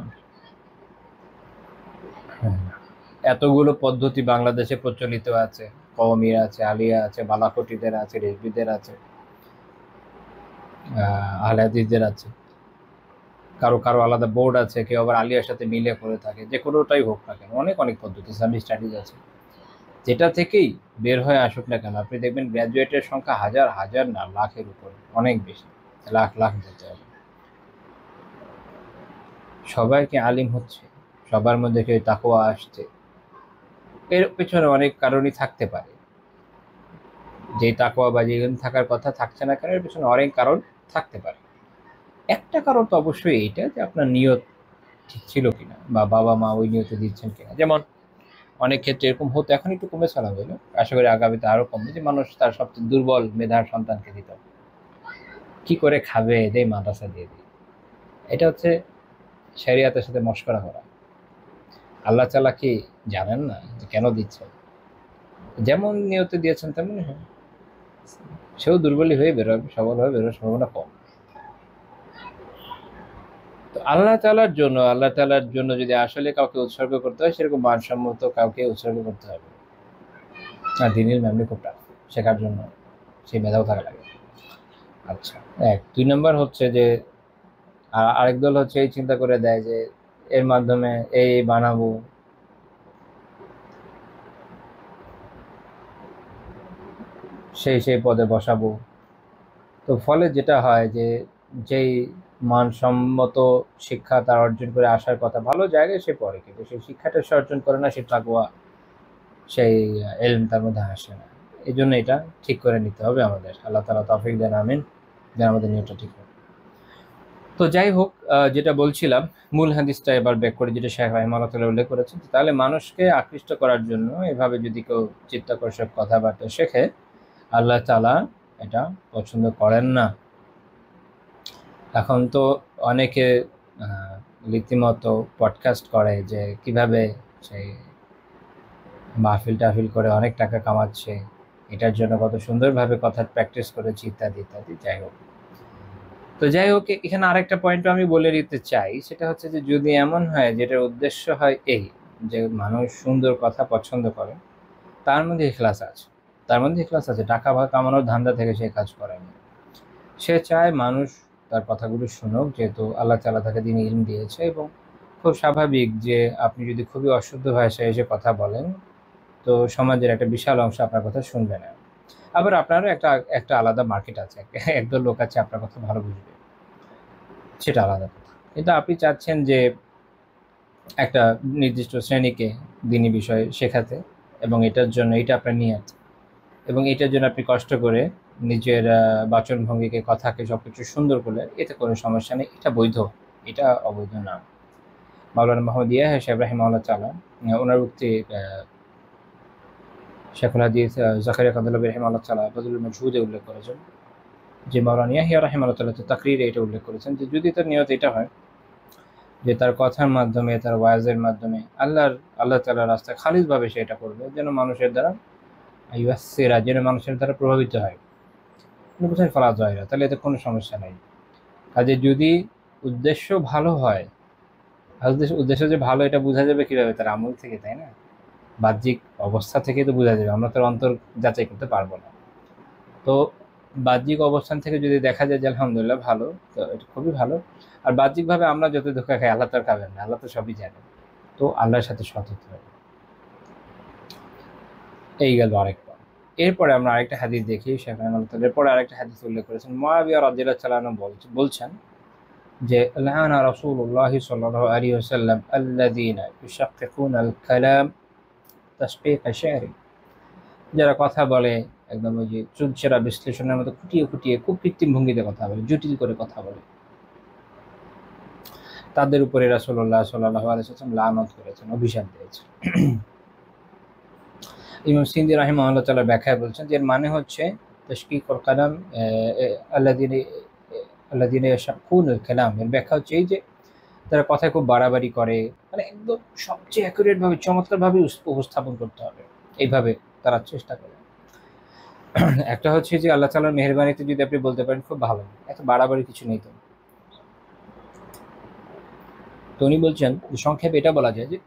এতগুলো পদ্ধতি বাংলাদেশে প্রচলিত আছে, কওমিয়া আছে, আলিয়া আছে, বালাকটিদের আছে, রেজবিদের আছে, আহলে হাদিসদের আছে, কারো কারো আলাদা বোর্ড আছে, কেউ আবার আলিয়ার সাথে মিলে করে থাকে। যে কোনোটাই হোক না কেন, অনেক অনেক পদ্ধতি, ইসলামিক স্টাডিজ আছে। যেটা থেকেই বের হয়ে আসুক না কেন, আপনি দেখবেন গ্র্যাজুয়েটের সংখ্যা হাজার হাজার না, লাখের উপরে, অনেক বেশি, লাখ লাখ যেতে হবে। সবাইকে আলিম হচ্ছে, সবার মধ্যে কেউ তাকওয়া আসছে, এর পেছনে অনেক কারণই থাকতে পারে। যে তাকওয়া বা যেগুলো থাকার কথা থাকছে না কেন, এর পেছনে অনেক কারণ থাকতে পারে। একটা কারণ তো অবশ্যই এইটা যে আপনার নিয়ত ঠিক ছিল কিনা, বা বাবা মা ওই নিয়তে দিচ্ছেন কিনা। যেমন অনেক ক্ষেত্রে এরকম হতো, এখন একটু কমে চলা হলো, আশা করি আগামীতে আরো কমবে, যে মানুষ তার সবচেয়ে দুর্বল মেধার সন্তানকে দিত, কি করে খাবে, দেয় মাদ্রাসা দিয়ে দিই। এটা হচ্ছে শরিয়াতের সাথে মশকরা করা। আল্লাহ তাআলা কি জানেন না যে কেন দিচ্ছেন? যেমন নিয়তে দিয়েছেন তেমনই হয়, সেও দুর্বলই হয়ে বেরোবে, সবল হয়ে বেরোর সম্ভাবনা কম। তো আল্লাহ তাআলার জন্য যদি আসলে কাউকে উৎসর্গ করতে হয়, সেরকম মানসম্মত কাউকে উৎসর্গ করতে হবে। আর দিনের মেমরি খুব টাফ, শেখার জন্য সেই মেধাও থাকা লাগে। আচ্ছা, এক 2 নম্বর হচ্ছে যে আরেক দল হচ্ছে এই চিন্তা করে দেয় যে এর মাধ্যমে এই বানাবো, সেই পদে বসাবো। তো ফলে যেটা হয় যে যেই মানসম্মত শিক্ষা তার অর্জন করে আসার কথা, ভালো জায়গায় সে পড়ে, কিন্তু সেই শিক্ষাটা সে অর্জন করে না, সে তাকওয়া, সেই এলম তার মধ্যে আসে না। এই জন্য এটা ঠিক করে নিতে হবে আমাদের। আল্লাহ তাআলা তৌফিক দেন, আমিন, যেন আমাদের নিয়তটা ঠিক হয়। তো যাই হোক, যেটা বলছিলাম, মূল হাদিসটা এবার ব্যাক করে, যেটা শেখ রাহিমাহুল্লাহ তাআলা উল্লেখ করেছেন। তাহলে মানুষকে আকৃষ্ট করার জন্য এভাবে যদি কেউ চিত্তাকর্ষক কথাবার্তা শেখে, আল্লাহ তাআলা এটা পছন্দ করেন না। এখন তো অনেকে রীতিমতো পডকাস্ট করে যে কিভাবে সেই মাহফিল টাহফিল করে অনেক টাকা কামাচ্ছে, এটার জন্য কত সুন্দরভাবে কথা প্র্যাকটিস করেছি, ইত্যাদি ইত্যাদি। যাই হোক, এখানে আরেকটা পয়েন্ট আমি বলে দিতে চাই, সেটা হচ্ছে যে যদি এমন হয় যেটার উদ্দেশ্য হয় এই যে মানুষ সুন্দর কথা পছন্দ করে, তার মধ্যে ইখলাস আছে, টাকা কামানোর ধান্দা থেকে সে কাজ করেনি। সে চায় মানুষ তার কথাগুলো শুনুক, যেহেতু আল্লাহ তাআলা তাকে দ্বীন ইলম দিয়েছে। এবং খুব স্বাভাবিক যে আপনি যদি খুবই অশুদ্ধ ভাষায় এসে কথা বলেন, তো সমাজের একটা বিশাল অংশ আপনার কথা শুনবে না। আবার আপনারও একটা আলাদা মার্কেট আছে, একদল লোক আছে আপনার কথা ভালো বুঝবে, সেটা আলাদা। কিন্তু আপনি চাচ্ছেন যে একটা নির্দিষ্ট শ্রেণীকে দ্বীনি বিষয় শেখাতে, এবং এটার জন্য এটা আপনার নিয়ত, এবং এটার জন্য আপনি কষ্ট করে নিজের বাচনভঙ্গিকে, কথাকে, সবকিছু সুন্দর করলে, এতে কোনো সমস্যা নেই, এটা বৈধ, এটা অবৈধ না। মাওলানা মোহাম্মদ ইয়াহ্যা সাহেব রাহিমাহুল্লাহ তাআলা ওনার উক্তি শেখুল হাদিস জাকারিয়া কান্দলাবি রাহিমাহুল্লাহ তাআলা বদরুল মজহুদে উল্লেখ করেছেন, যে মাওলানা ইয়াহ্যা রাহিমাহুল্লাহ তাআলা তাকরীরে এটা উল্লেখ করেছেন যে যদি তার নিয়ত এটা হয় যে তার কথার মাধ্যমে, তার ওয়াজের মাধ্যমে আল্লাহ তাআলার রাস্তায় খালিসভাবে সে এটা করবে, যেন মানুষের দ্বারা যেন মানুষের দ্বারা প্রভাবিত হয়, বুঝাই ফেলা যায় না, তাহলে এতে কোনো সমস্যা নাই। কাজে যদি উদ্দেশ্য ভালো হয়, উদ্দেশ্য যে ভালো, এটা বোঝা যাবে কিভাবে? তার আমল থেকে, তাই না? বাহ্যিক অবস্থা থেকে তো বোঝা যাবে, আমরা তার অন্তর যাচাই করতে পারবো না। তো বাহ্যিক অবস্থান থেকে যদি দেখা যায় যে আলহামদুলিল্লাহ ভালো, তো এটা খুবই ভালো। আর বাহ্যিকভাবে আমরা যত ধোঁকা খাই, আল্লাহ তার খাবেন না, আল্লাহ তো সবই জানেন। তো আল্লাহর সাথে সৎ হতে হবে। এই গেল আরেকটা। এরপরে আমরা আরেকটা হাদিস দেখি, শেখ রহমাতুল্লাহ এরপরে আরেকটা হাদিস উল্লেখ করেছেন। মুআবিয়া রাদিয়াল্লাহু তাআলা আনহু বলছেন যে লাআনা রাসূলুল্লাহ সাল্লাল্লাহু আলাইহি ওয়াসাল্লাম আল্লাযীনা ইউশাক্কিকুনা আল কালাম তাশকীক আশ-শি'রি, যারা কথা বলে একদম ওই যে চুলচেরা বিশ্লেষণের মতো খুঁটিয়ে খুঁটিয়ে খুব কৃত্রিম ভঙ্গিতে কথা বলে, জটিল করে কথা বলে, তাদের উপরে রাসূলুল্লাহ সাল্লাল্লাহু আলাইহি ওয়াসাল্লাম লানত করেছেন, অভিশাপ দিয়েছেন। ইমাম সিন্দি রাহিমাহুল্লাহ তাআলা ব্যাখ্যায় বলছেন যে এর মানে হচ্ছে তাশকীকুল কালাম আল্লাযীনা ইয়াশাক্কুনাল কালাম, এর ব্যাখ্যা হচ্ছে এই যে তারা কথায় খুব বাড়াবাড়ি করে, মানে একদম সবচেয়ে অ্যাকুরেট ভাবে চমৎকার ভাবে উপস্থাপন করতে হবে, এইভাবে তারা চেষ্টা করে। একটা হচ্ছে যে আল্লাহ তাআলার মেহেরবানিতে যদি আপনি বলতে পারেন খুব ভালো, এত বাড়াবাড়ি কিছু নেই তো। তো উনি বলছেন যে সংক্ষেপে এটা বলা যায় যে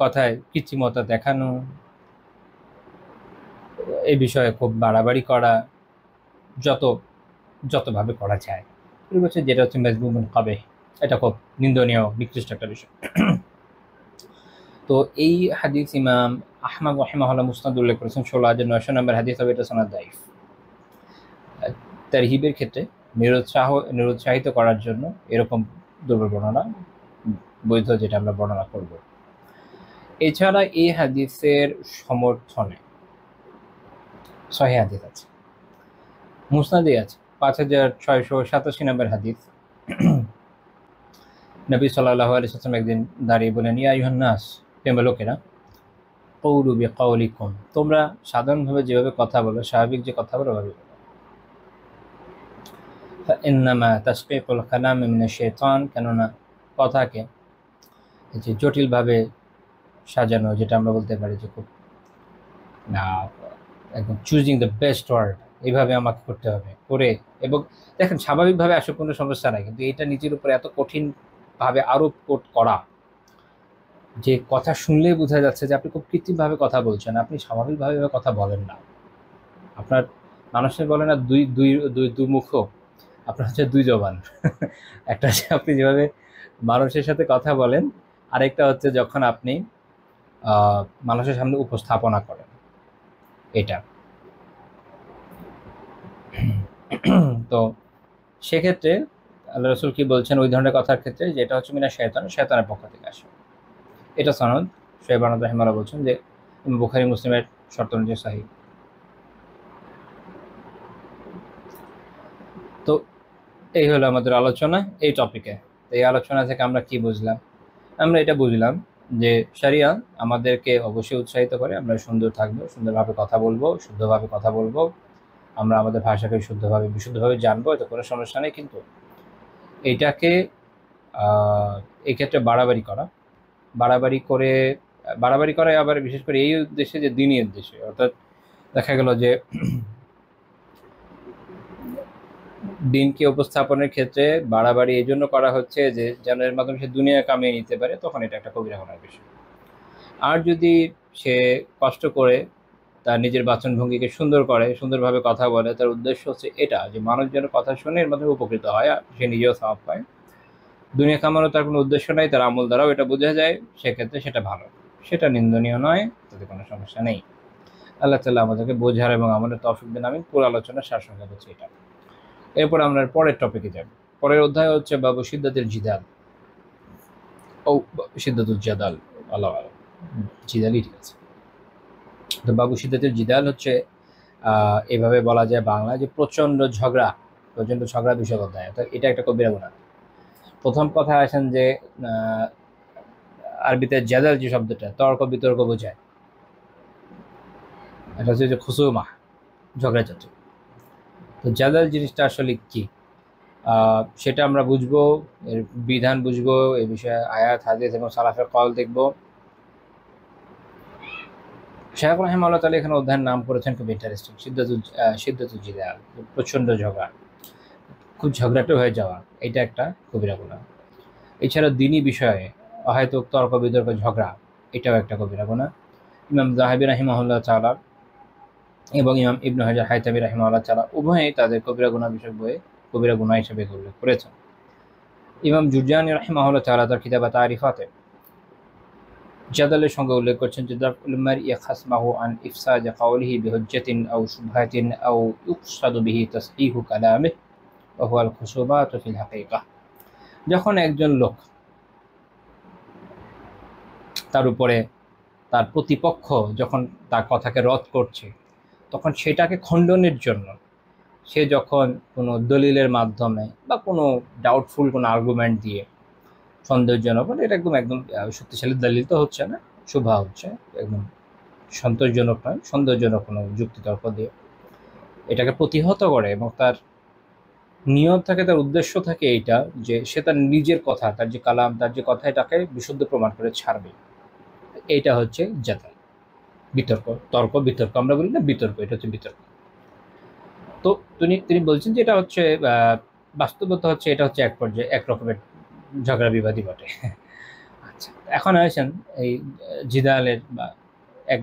কথায় কৃত্রিমতা দেখানো, এই বিষয়ে খুব বাড়াবাড়ি করা, যতভাবে করা যায়, বলছে যেটা হচ্ছে মেজবুবুন কাবে, এটা খুব নিন্দনীয় নিকৃষ্ট একটা বিষয়। তো এই হাদিস ইমাম আহমদ রাহিমাহুল্লাহ মুসনাদ উল্লেখ করেছেন ১৬,৯০০ নম্বর হাদিস, হবে এটা সনদ দাইফ। তারহিবের ক্ষেত্রে নিরুৎসাহিত করার জন্য এরকম দুর্বল বর্ণনা বৈধ, যেটা আমরা বর্ণনা করব। এছাড়া এই হাদিসের সমর্থনে সহিহ হাদিস আছে, মুসনাদে আছে ৫,৬৮৭ নম্বর হাদিস। নবী সাল্লাল্লাহু আলাইহি ওয়াসাল্লাম একদিন দাঁড়িয়ে বলেন, ইয়া আইয়ুহান নাস, প্রিয় লোকেরা, কওলু বিকাওলিকুম, তোমরা সাধারণভাবে যেভাবে কথা বলো, স্বাভাবিক যে কথা বলো ওভাবে বলো। ফাইন্নামা তাশকীকুল কালাম মিনাশ শাইতান, কেননা কথাকে যে জটিলভাবে সাজানো, যেটা আমরা বলতে পারি যে খুব একদম চুজিং দ্য বেস্ট ওয়ার্ড, এইভাবে আমাকে করতে হবে করে, এবং দেখেন স্বাভাবিকভাবে আসলে কোনো সমস্যা নাই, কিন্তু এটা নিজের উপরে এত কঠিনভাবে আরোপ করা যে কথা শুনলেই বোঝা যাচ্ছে যে আপনি খুব কৃত্রিমভাবে কথা বলছেন, আপনি স্বাভাবিকভাবে কথা বলেন না। আপনার মানুষের বলে না দুই দুই দুই দুমুখ, আপনার হচ্ছে দুই জবান। একটা হচ্ছে আপনি যেভাবে মানুষের সাথে কথা বলেন, আরেকটা হচ্ছে যখন আপনি মানুষের সামনে উপস্থাপনা করেন, এটা। তো সেক্ষেত্রে আল্লাহ রাসূল কি বলছেন ওই ধরনের কথার ক্ষেত্রে, যেটা হচ্ছে মিনা শয়তানের পক্ষ থেকে আসে। এটা সনদ শুআয়ব রাহিমাহুল্লাহ বলছেন যে বুখারী মুসলিমের শর্ত অনুযায়ী সহিহ। তো এই হলো আমাদের আলোচনা এই টপিকে। এই আলোচনা থেকে আমরা কি বুঝলাম? আমরা এটা বুঝলাম যে শরিয়া আমাদেরকে অবশ্যই উৎসাহিত করে আমরা সুন্দর থাকবো, সুন্দরভাবে কথা বলবো, শুদ্ধভাবে কথা বলবো, আমরা আমাদের ভাষাকে বিশুদ্ধভাবে জানবো, এতে কোনো সমস্যা নেই। কিন্তু এইটাকে এই ক্ষেত্রে বাড়াবাড়ি করে আবার বিশেষ করে এই উদ্দেশ্যে যে দ্বীনি উদ্দেশ্যে, অর্থাৎ দেখা গেল যে দিনকে উপস্থাপনের ক্ষেত্রে বাড়াবাড়ি এই জন্য করা হচ্ছে যে যেন এর মাধ্যমে সে দুনিয়া কামিয়ে নিতে পারে, তখন এটা একটা কবিরা গুনার বিষয়। আর যদি সে কষ্ট করে তার নিজের বাচনভঙ্গিকে সুন্দর করে, সুন্দরভাবে কথা বলে, তার উদ্দেশ্য হচ্ছে এটা যে মানুষ যেন কথা শুনে এর মাধ্যমে উপকৃত হয়, সে নিজেও সওয়াব পায়, দুনিয়া কামানো তার কোনো উদ্দেশ্য নাই, তার আমল দ্বারাও এটা বোঝা যায়, সেক্ষেত্রে সেটা ভালো, সেটা নিন্দনীয় নয়, তাতে কোনো সমস্যা নেই। আল্লাহ তাআলা আমাদেরকে বোঝার এবং আমলের তৌফিক দেন। আমি পুরো আলোচনার সারসংক্ষেপ হচ্ছে এটা। এরপর আমরা পরের টপিকে যাব। পরের অধ্যায় হচ্ছে বাবু সিদ্দাতুল জিদাল সিদ্দাতুল জাদাল, আল্লাহ জিদালই ঠিক আছে। তো বাবু সিদ্দাতুল জিদাল হচ্ছে এভাবে বলা যায় বাংলা যে প্রচণ্ড ঝগড়া বিষয়ক অধ্যায়, অর্থাৎ এটা একটা কবিরা গুনাহ। প্রথম কথা আসেন যে আরবিতে জাদাল যে শব্দটা তর্ক বিতর্ক বোঝায়, এটা হচ্ছে যে খুসুমা, ঝগড়াঝাটি। তো জাদাল জিনিসটা আসলে কি সেটা আমরা বুঝবো, এর বিধান বুঝবো, এই বিষয়ে আয়াত হাদিস এবং সালাফের কল দেখব। শায়খ রাহিমাহুল্লাহ তাআলা এখানে অধ্যায়ের নাম করেছেন খুব ইন্টারেস্টিং, সিদ্দাতুল জিদাল, প্রচণ্ড ঝগড়া, খুব ঝগড়াটে হয়ে যাওয়া, এটা একটা কবিরা গুনাহ। এছাড়া দ্বীনি বিষয়ে অহেতুক তর্ক বিতর্ক ঝগড়া, এটাও একটা কবিরা গুনাহ। ইমাম যাহাবী রাহিমাহুল্লাহ তাআলা এবং ইমাম ইবনে হাজার হায়তামী রাহিমাহুল্লাহ তাআলা উভয়েই তাদের কবিরা গুনাহ বিষয়ক বইয়ে কবিরা গুনাহ হিসেবে উল্লেখ করেছেন। ইমাম জুরজানি রাহিমাহুল্লাহ তাআলা তার কিতাব তারিফাতে জাদালের সঙ্গে উল্লেখ করছেন যে দাফউল মারই খাসমাহু আন ইফসাদ কাওলিহি বিহুজ্জাতিন আও শুবহাতিন আও ইউকসাদু বিহি তাসহিহু কালামিহি ওয়া হুয়া আল খুসুবাতু ফিল হাকীকা। যখন একজন লোক তার উপরে তার প্রতিপক্ষ যখন তার কথাকে রদ করছে, তখন সেটাকে খণ্ডনের জন্য সে যখন কোনো দলিলের মাধ্যমে বা কোনো ডাউটফুল কোনো আর্গুমেন্ট দিয়ে, সন্দেহজনক, মানে এটা একদম একদম শক্তিশালী দলিল তো হচ্ছে না, শুভা হচ্ছে, একদম সন্তোষজনক নয়, সন্দেহজনক কোনো যুক্তিতর্ক দিয়ে এটাকে প্রতিহত করে, এবং তার নিয়ম থাকে, তার উদ্দেশ্য থাকে এইটা যে সে তার নিজের কথা, তার যে কালাম, তার যে কথা, এটাকে বিশুদ্ধ প্রমাণ করে ছাড়বে। এইটা হচ্ছে জাদাল, বিতর্ক, তর্ক বিতর্ক আমরা বলি না, বিতর্ক, এটা হচ্ছে বিতর্ক। তো তিনি বলছেন যে এটা হচ্ছে বাস্তবতা হচ্ছে, এটা হচ্ছে এক পর্যায়ে এক রকমের ঝগড়া বিবাদী বটে। আচ্ছা, এখন আসেন এই জিদালের বা এক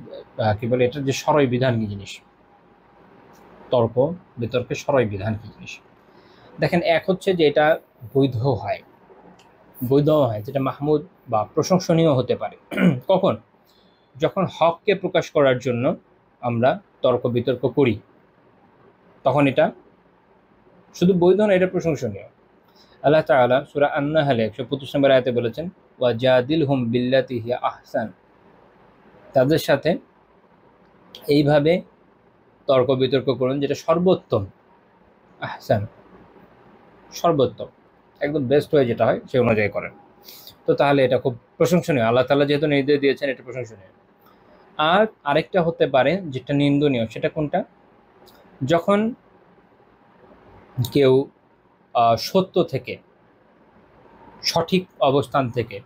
কি বলে, এটার যে সরয় বিধান কি জিনিস, তর্ক বিতর্কের সরয় বিধান কি জিনিস। দেখেন, এক হচ্ছে যে এটা বৈধ হয়, যেটা মাহমুদ বা প্রশংসনীয় হতে পারে। কখন? যখন হককে প্রকাশ করার জন্য আমরা তর্ক বিতর্ক করি, তখন এটা শুধু বৈধ না, এটা প্রশংসনীয়। আল্লাহ তাআলা সূরা আন-নাহলে 125 নম্বর আয়াতে বলেছেন, ওয়াজাদিলহুম বিল্লাতি হিয়া আহসান, তাদের সাথে এইভাবে তর্ক বিতর্ক করুন যেটা সর্বোত্তম, আহসান, সর্বোত্তম, একদম বেস্ট হয়ে যেটা হয় সে অনুযায়ী করেন। তো তাহলে এটা খুব প্রশংসনীয়, আল্লাহ তাআলা যেহেতু নির্দেশ দিয়েছেন, এটা প্রশংসনীয়। আর আরেকটা হতে পারে যেটা নিন্দনীয়, সেটা কোনটা? যখন কেউ সত্য থেকে, সঠিক অবস্থান থেকে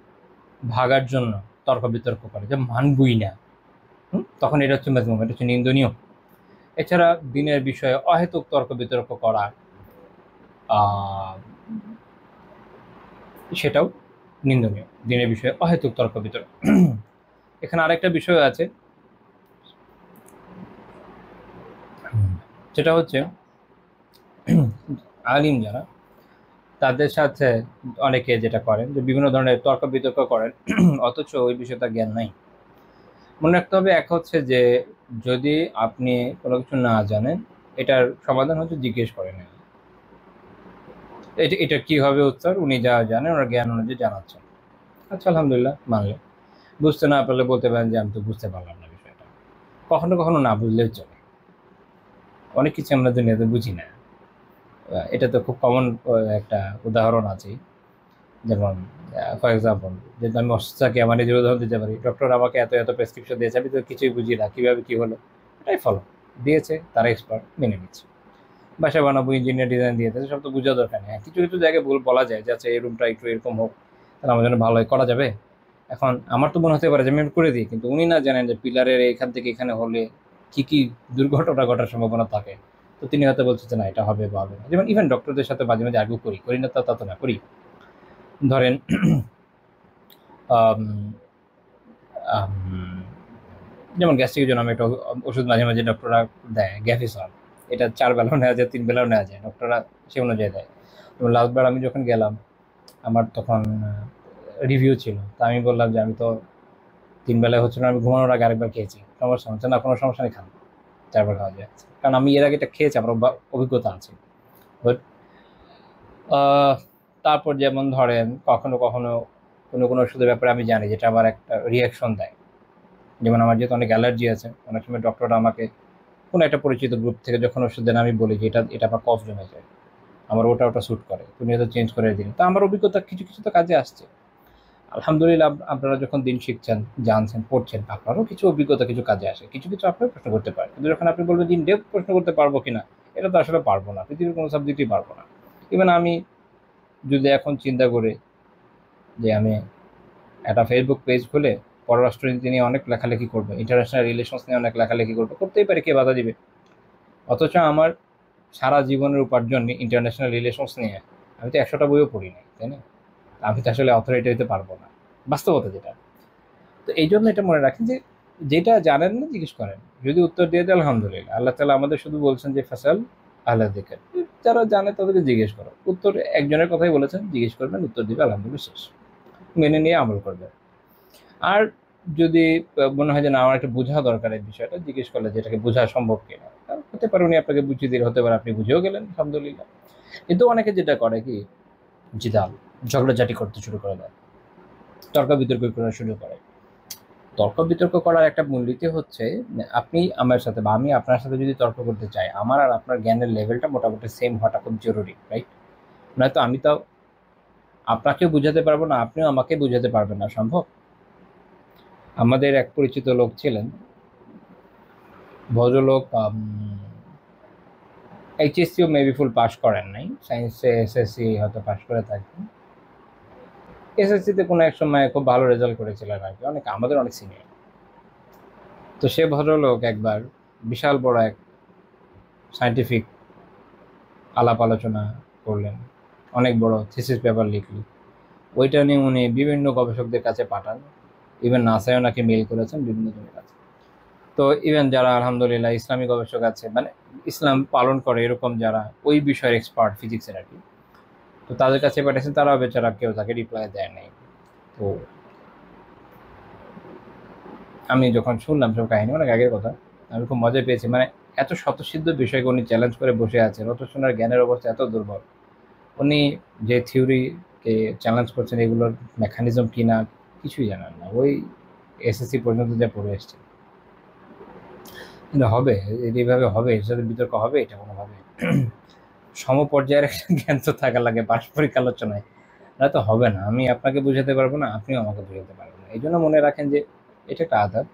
ভাগার জন্য তর্ক বিতর্ক করে, যে মানবই না, তখন এটা হচ্ছে মাজমুম, এটা হচ্ছে নিন্দনীয়। এছাড়া দিনের বিষয়ে অহেতুক তর্ক বিতর্ক করা, সেটাও নিন্দনীয়, দিনের বিষয়ে অহেতুক তর্ক বিতর্ক। এখানে আরেকটা বিষয় আছে, সেটা হচ্ছে আলিম যারা, তাদের সাথে অনেকে যেটা করেন যে বিভিন্ন ধরনের তর্ক বিতর্ক করেন, অথচ ওই বিষয়ে তার জ্ঞান নাই। মনে রাখতে হবে, এক হচ্ছে যে যদি আপনি কোনো কিছু না জানেন, এটার সমাধান হচ্ছে জিজ্ঞেস করেন, এটা কি হবে উত্তর, উনি যা জানেন ওনার জ্ঞান অনুযায়ী জানাচ্ছেন, আচ্ছা আলহামদুলিল্লাহ মানলে। বুঝতে না পারলে বলতে পারেন যে আমি তো বুঝতে পারলাম না বিষয়টা। কখনো কখনো না বুঝলেও চলে, অনেক কিছু আমরা দুনিয়াতে বুঝি না। এটা তো খুব কমন একটা উদাহরণ আছে, যেমন ফর এক্সাম্পল, যেহেতু আমি অসুস্থ থাকি, আমার নিজের উদাহরণ দিতে পারি, ডক্টর আমাকে এত এত প্রেসক্রিপশন দিয়েছে, আমি তো কিছুই বুঝি না, কীভাবে কী হলো, এটাই ফলো দিয়েছে, তারা এক্সপার্ট, মেনে নিচ্ছে। বাসা বানাবো, ইঞ্জিনিয়ার ডিজাইন দিয়ে দিয়েছে, সব তো বোঝা দরকার নেই। কিছু কিছু জায়গায় বলা যায় যে আচ্ছা এই রুমটা একটু এরকম হোক, তাহলে আমার জন্য ভালোই করা যাবে। এখন আমার তো মনে হতে পারে যে আমি করে দিই, কিন্তু উনি না জানেন যে পিলারের এখান থেকে এখানে হলে কী কী দুর্ঘটনা ঘটার সম্ভাবনা থাকে। তো তিনি হয়তো বলছে যে না এটা হবে বা হবে না। যেমন ইভেন ডক্টরদের সাথে মাঝে মাঝে আর্গু করি না, তা তো না করি। ধরেন যেমন গ্যাস্ট্রিকের জন্য আমি একটা ওষুধ মাঝে মাঝে ডক্টররা দেয়, গ্যাফিসন, এটা 4 বেলাও নেওয়া যায়, 3 বেলাও নেওয়া যায়, ডক্টররা সে অনুযায়ী দেয়। এবং লাস্টবার আমি যখন গেলাম, আমার তখন রিভিউ ছিল, তা আমি বললাম যে আমি তো 3 বেলায় হচ্ছে না, আমি ঘুমানোর আগে আরেকবার খেয়েছি, সমস্যা হচ্ছে না, কোনো সমস্যা নেই, খান, 4 বার খাওয়া যায়, কারণ আমি এর আগে এটা খেয়েছি, আমার অভিজ্ঞতা আছে। বাট তারপর যেমন ধরেন কখনো কখনো কোনো ওষুধের ব্যাপারে আমি জানি যেটা আমার একটা রিয়াকশন দেয়, যেমন আমার যেহেতু অনেক অ্যালার্জি আছে, অনেক সময় ডক্টররা আমাকে কোনো একটা পরিচিত গ্রুপ থেকে যখন ওষুধ দেন, আমি বলি যে এটা আমার কফ জমে যায়, আমার ওটা শ্যুট করে, তুমি হয়তো চেঞ্জ করে দিন। তো আমার অভিজ্ঞতা কিছু কিছু তো কাজে আসছে, আলহামদুলিল্লাহ। আপনারা যখন দিন শিখছেন, জানছেন, পড়ছেন, আপনারও কিছু অভিজ্ঞতা কিছু কাজে আসে, কিছু কিছু আপনার প্রশ্ন করতে পারেন। কিন্তু যখন আপনি বলবেন যে ডেপ প্রশ্ন করতে পারবো কিনা, এটা তো আসলে পারবো না, পৃথিবীর কোনো সাবজেক্টই পারবো না। ইভেন আমি যদি এখন চিন্তা করে যে আমি একটা ফেসবুক পেজ খুলে পররাষ্ট্রনীতি নিয়ে অনেক লেখালেখি করবো, ইন্টারন্যাশনাল রিলেশনস নিয়ে অনেক লেখালেখি করবো, করতেই পারে, কে বাধা দিবে? অথচ আমার সারা জীবনের উপার্জন ইন্টারন্যাশনাল রিলেশনস নিয়ে, আমি তো 100টা বইও পড়ি নাই, তাই না? আমি তো আসলে অথরিটি হতে পারবো না, বাস্তবতা যেটা। তো এই জন্য এটা মনে রাখেন যে যেটা জানেন না জিজ্ঞেস করেন, যদি উত্তর দিয়ে দেয় আলহামদুলিল্লাহ। আল্লাহ তাআলা আমাদের শুধু বলছেন যে ফাসাল আহলা যিকর, যারা জানে তাদেরকে জিজ্ঞেস করো। উত্তর একজনের কথাই বলেছেন, জিজ্ঞেস করবেন, উত্তর দিবে, আলহামদুলিল্লাহ, শেষ, মেনে নিয়ে আমল করবে। আর যদি মনে হয় যে না আমার একটু বোঝা দরকার এই বিষয়টা, জিজ্ঞেস করলে যে এটাকে বোঝা সম্ভব কিনা, হতে পারে উনি আপনাকে বুঝিয়ে দিলে, হতে পারে আপনি বুঝেও গেলেন, আলহামদুলিল্লাহ। কিন্তু অনেকে যেটা করে কি, জিদাল, ঝগড়াঝাটি করতে শুরু করে দেয়, তর্ক বিতর্ক করা শুরু করে। তর্ক বিতর্ক করার একটা মূলনীতি হচ্ছে, আপনি আমার সাথে বা আমি আপনার সাথে যদি তর্ক করতে চাই, আমার আর আপনার জ্ঞানের লেভেলটা মোটামুটি সেম হওয়াটা খুব জরুরি, রাইট? নয়তো আমি তো আপনাকেও বুঝাতে পারবো না, আপনিও আমাকে বুঝাতে পারবেন না, সম্ভব? আমাদের এক পরিচিত লোক ছিলেন, ভদ্রলোক, এইচএসসিও মেবি ফুল পাস করেন নাই, সায়েন্সে এসএসসি হয়তো পাস করে থাকবেন। এসএসসিতে কোনো এক সময় খুব ভালো রেজাল্ট করেছিলেন আর কি, অনেক আমাদের অনেক সিনিয়র। তো সে ভদ্রলোক একবার বিশাল বড় এক সায়েন্টিফিক আলাপ আলোচনা করলেন, অনেক বড় থিসিস পেপার লিখলেন। ওইটা নিয়ে উনি বিভিন্ন গবেষকদের কাছে পাঠান, ইভেন নাসায়ও নাকি মেল করেছেন বিভিন্ন জনের কাছে। তো ইভেন যারা আলহামদুলিল্লাহ ইসলামী গবেষক আছে, মানে ইসলাম পালন করে এরকম যারা ওই বিষয়ের এক্সপার্ট ফিজিক্সের আর কি, তো তাদের কাছে পাঠিয়েছেন, তারাও বেচারা কেউ তাকে রিপ্লাই দেয় নাই। তো আমি যখন শুনলাম সব কাহিনী, অনেক আগের কথা, আমি খুব মজা পেয়েছি। মানে এত স্বতঃসিদ্ধ বিষয়কে উনি চ্যালেঞ্জ করে বসে আছেন, অথচ ওনার জ্ঞানের অবস্থা এত দুর্বল। উনি যে থিওরিকে চ্যালেঞ্জ করছেন এগুলোর মেকানিজম কি না কিছুই জানেন না, ওই এসএসসি পর্যন্ত যা পড়ে এসছে। কিন্তু হবে, এইভাবে হবে, এর সাথে বিতর্ক হবে, এটা কোনোভাবে সমপর্যায়ের একটা জ্ঞান তো থাকা লাগে পারস্পরিক আলোচনায়, না তো হবে না। আমি আপনাকে বুঝাতে পারবো না, আপনিও আমাকে বুঝাতে পারবেন না। এই জন্য মনে রাখেন যে এটা একটা আদাব।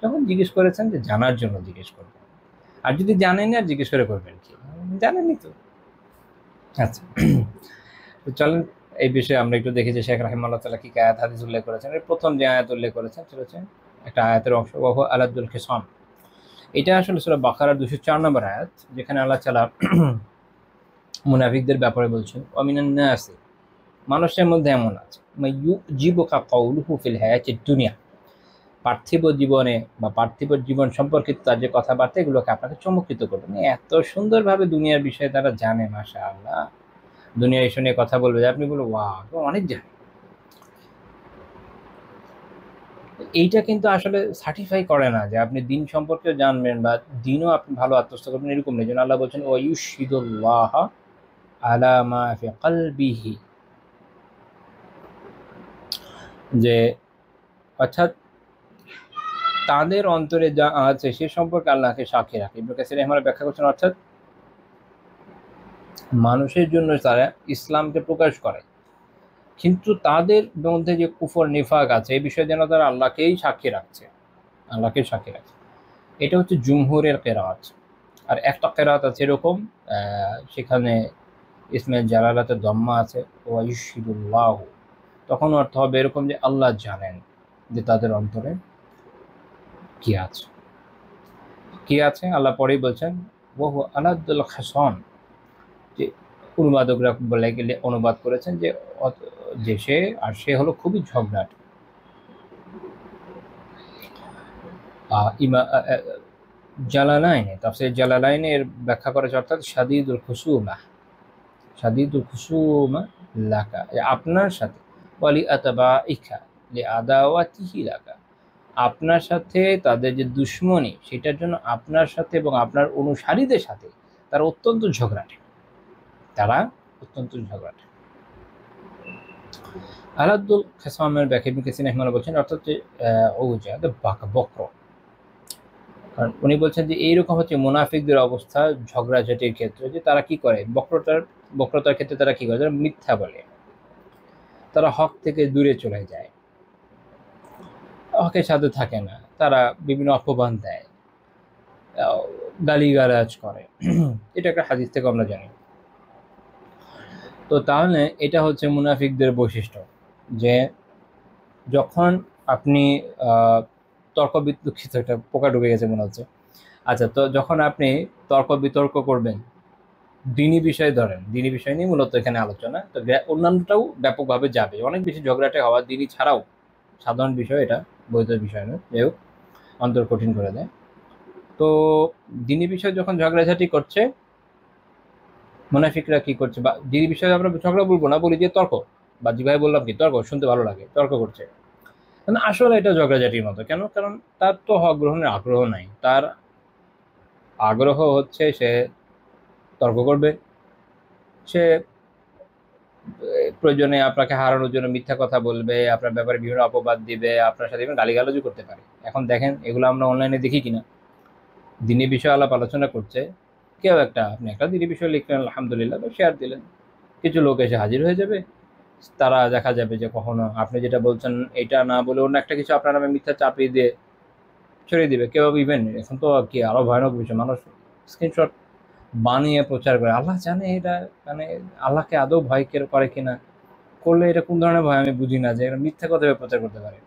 যখন জিজ্ঞেস করেছেন যে জানার জন্য জিজ্ঞেস করবেন, আর যদি জানেন আর জিজ্ঞেস করে করবেন কি, জানেনই তো। আচ্ছা, তো চলেন এই বিষয়ে আমরা একটু দেখি যে শেখ রাহিমাহুল্লাহ তাআলা কি আয়াত হাদিস উল্লেখ করেছেন। এর প্রথম যে আয়াত উল্লেখ করেছেন সেটা হচ্ছে একটা আয়াতের অংশ, ওয়াহু আলাদুল খিসাম। এটা আসলে সূরা বাকারার 204 নম্বর আয়াত, যেখানে আল্লাহ তাআলা মুনাফিকদের ব্যাপারে বলছেন, ওয়ামিনান নাসি, মানুষের মধ্যে এমন আছে, মাইয়ুজিবুকা কাউলুহু ফিল হায়াতিদ দুনিয়া, পার্থিব জীবনে বা পার্থিব জীবন সম্পর্কিত তার যে কথাবার্তা, এগুলোকে আপনাকে চমৎকৃত করবে। মানে এত সুন্দরভাবে দুনিয়ার বিষয়ে তারা জানে, মাশাআল্লাহ। দুনিয়ার ইস্যু নিয়ে কথা বলবে, আপনি বলবো ওয়াও, অনেক জানে। এইটা কিন্তু আসলে সার্টিফাই করে না যে আপনি দিন সম্পর্কেও জানবেন বা দিনও আপনি ভালো আত্মস্থ করবেন, এরকম নেই। যেন আল্লাহ বলছেন, ওয়ায়ুশহিদুল্লাহ আলা মা ফি কলবিহি, যে অর্থাৎ তাদের অন্তরে যা আছে সে সম্পর্কে আল্লাহকে সাক্ষী রাখে। ইবনে কাসির রাহিমাহুল্লাহ ব্যাখ্যা করছেন, অর্থাৎ মানুষের জন্য তারা ইসলামকে প্রকাশ করে, কিন্তু তাদের মধ্যে যে কুফর নিফাক আছে এই বিষয়ে যেন তারা আল্লাহকেই সাক্ষী রাখছে, আল্লাহকে সাক্ষী রাখছে। এটা হচ্ছে জুমহুরের কেরাত। আর একটা কেরাত আছে এরকম, সেখানে ইসমে জালালাতে দম্মা আছে, ওয়াইশিদুল্লাহ, তখন অর্থ হবে এরকম যে আল্লাহ জানেন যে তাদের অন্তরে কি আছে, কি আছে। আল্লাহ পরেই বলছেন, ওহু আলাদুল খাসন, যে অনুবাদকরা বলে গেলে অনুবাদ করেছেন যে যে সে, আর সে হলো খুবই ঝগড়াট। জালালাইনে, তাফসীর জালালাইনের ব্যাখ্যা করেছে, অর্থাৎ শাদীদুল খুসুমা, শাদীদুল খুসুমা লাকা, আপনার সাথে, ওয়ালি আতাবাইকা লিআদাওয়াতিহি লাকা, আপনার সাথে তাদের যে দুশমনী সেটার জন্য আপনার সাথে এবং আপনার অনুসারীদের সাথে তারা অত্যন্ত ঝগড়াটে, তারা অত্যন্ত ঝগড়াটে। আলাদুল খেসামের ব্যাখ্যা ইবনে কাসির রাহিমাহুল্লাহ বলছেন, অর্থাৎ যে ওজা বক্র, কারণ উনি বলছেন যে এইরকম হচ্ছে মুনাফিকদের অবস্থা ঝগড়াঝাটির ক্ষেত্রে, যে তারা কি করে, বক্রতার ক্ষেত্রে তারা কি করে, তারা মিথ্যা বলে, তারা হক থেকে দূরে চলে যায়, হকের সাথে থাকে না, তারা বিভিন্ন অপমান দেয়, গালিগালাজ করে। এটা একটা হাদিস থেকে আমরা জানি। তো তাহলে এটা হচ্ছে মুনাফিকদের বৈশিষ্ট্য, যে যখন আপনি তর্ক দুঃখিত, একটা পোকা ঢুকে গেছে মনে হচ্ছে। আচ্ছা, তো যখন আপনি তর্ক বিতর্ক করবেন, দিনী বিষয় ধরেন, দিনী বিষয় নিয়ে মূলত এখানে আলোচনা, তো অন্যান্যটাও ব্যাপকভাবে যাবে, অনেক বেশি ঝগড়াটে হওয়া দিনী ছাড়াও সাধারণ বিষয়, এটা বৈধ বিষয় নয়, যাই হোক অন্তর কঠিন করে দেয়। তো দিনী বিষয় যখন ঝগড়াঝাটি করছে, মুনাফিকরা কি করছে, বা দিনী বিষয়ে আমরা ঝগড়া বলবো না, বলি যে তর্ক, বা যেভাবে বললাম কি তর্ক শুনতে ভালো লাগে, তর্ক করছে, কিন্তু আসলে এটা ঝগড়াঝাটির মতো। কেন? কারণ তার তো হক গ্রহণের আগ্রহ নাই। তার আগ্রহ হচ্ছে সে তর্ক করবে, সে প্রয়োজনে আপনাকে হারানোর জন্য মিথ্যা কথা বলবে, আপনার ব্যাপারে বিভিন্ন অপবাদ দিবে, আপনার সাথে even গালিগালাজও করতে পারে। এখন দেখেন এগুলো আমরা অনলাইনে দেখি কিনা, দিনী বিষয় আলাপ আলোচনা করছে, কেউ আপনি একটা দিনী বিষয় লিখলেন আলহামদুলিল্লাহ বা শেয়ার দিলেন, কিছু লোক এসে হাজির হয়ে যাবে, তারা দেখা যাবে যে কখনো আপনি যেটা বলছেন এটা না বলে অন্য একটা কিছু আপনার নামে মিথ্যা চাপিয়ে দিয়ে ছড়িয়ে দিবে। কেউ ইভেন এখন তো কি আরো ভয়ানক বিষয়, মানুষ স্ক্রিনশট বানিয়ে প্রচার করে। আল্লাহ জানে এটা, মানে আল্লাহকে আদৌ ভয় করে কিনা, করলে এটা কোন ধরনের ভয় আমি বুঝি না, যে এটা মিথ্যা কথা প্রচার করতে পারে।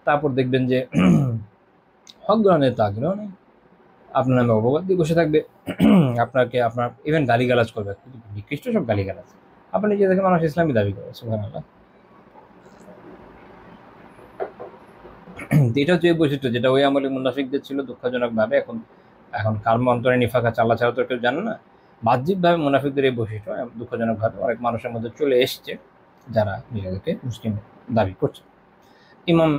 তারপর দেখবেন যে হক গ্রহণের তো আগ্রহ নেই, আপনার নামে অপবাদ দিয়ে বসে থাকবে, আপনাকে আপনার ইভেন গালিগালাজ করবে, নিকৃষ্ট সব গালিগালাজ। আপনি নিজে থেকে মানুষ ইসলামী দাবি করে, সুবহানাল্লাহ। এটা হচ্ছে বৈশিষ্ট্য যেটা ওই আমলে মুনাফিকদের ছিল দুঃখজনক ভাবে। এখন এখন কার অন্তরে নিফাক আছে আল্লাহ ছাড়া তো কেউ জানে না। বাহ্যিকভাবে মুনাফিকদের এই বৈশিষ্ট্য দুঃখজনক ভাবে অনেক মানুষের মধ্যে চলে এসছে, যারা নিজেদেরকে মুসলিম দাবি করছে। ইমাম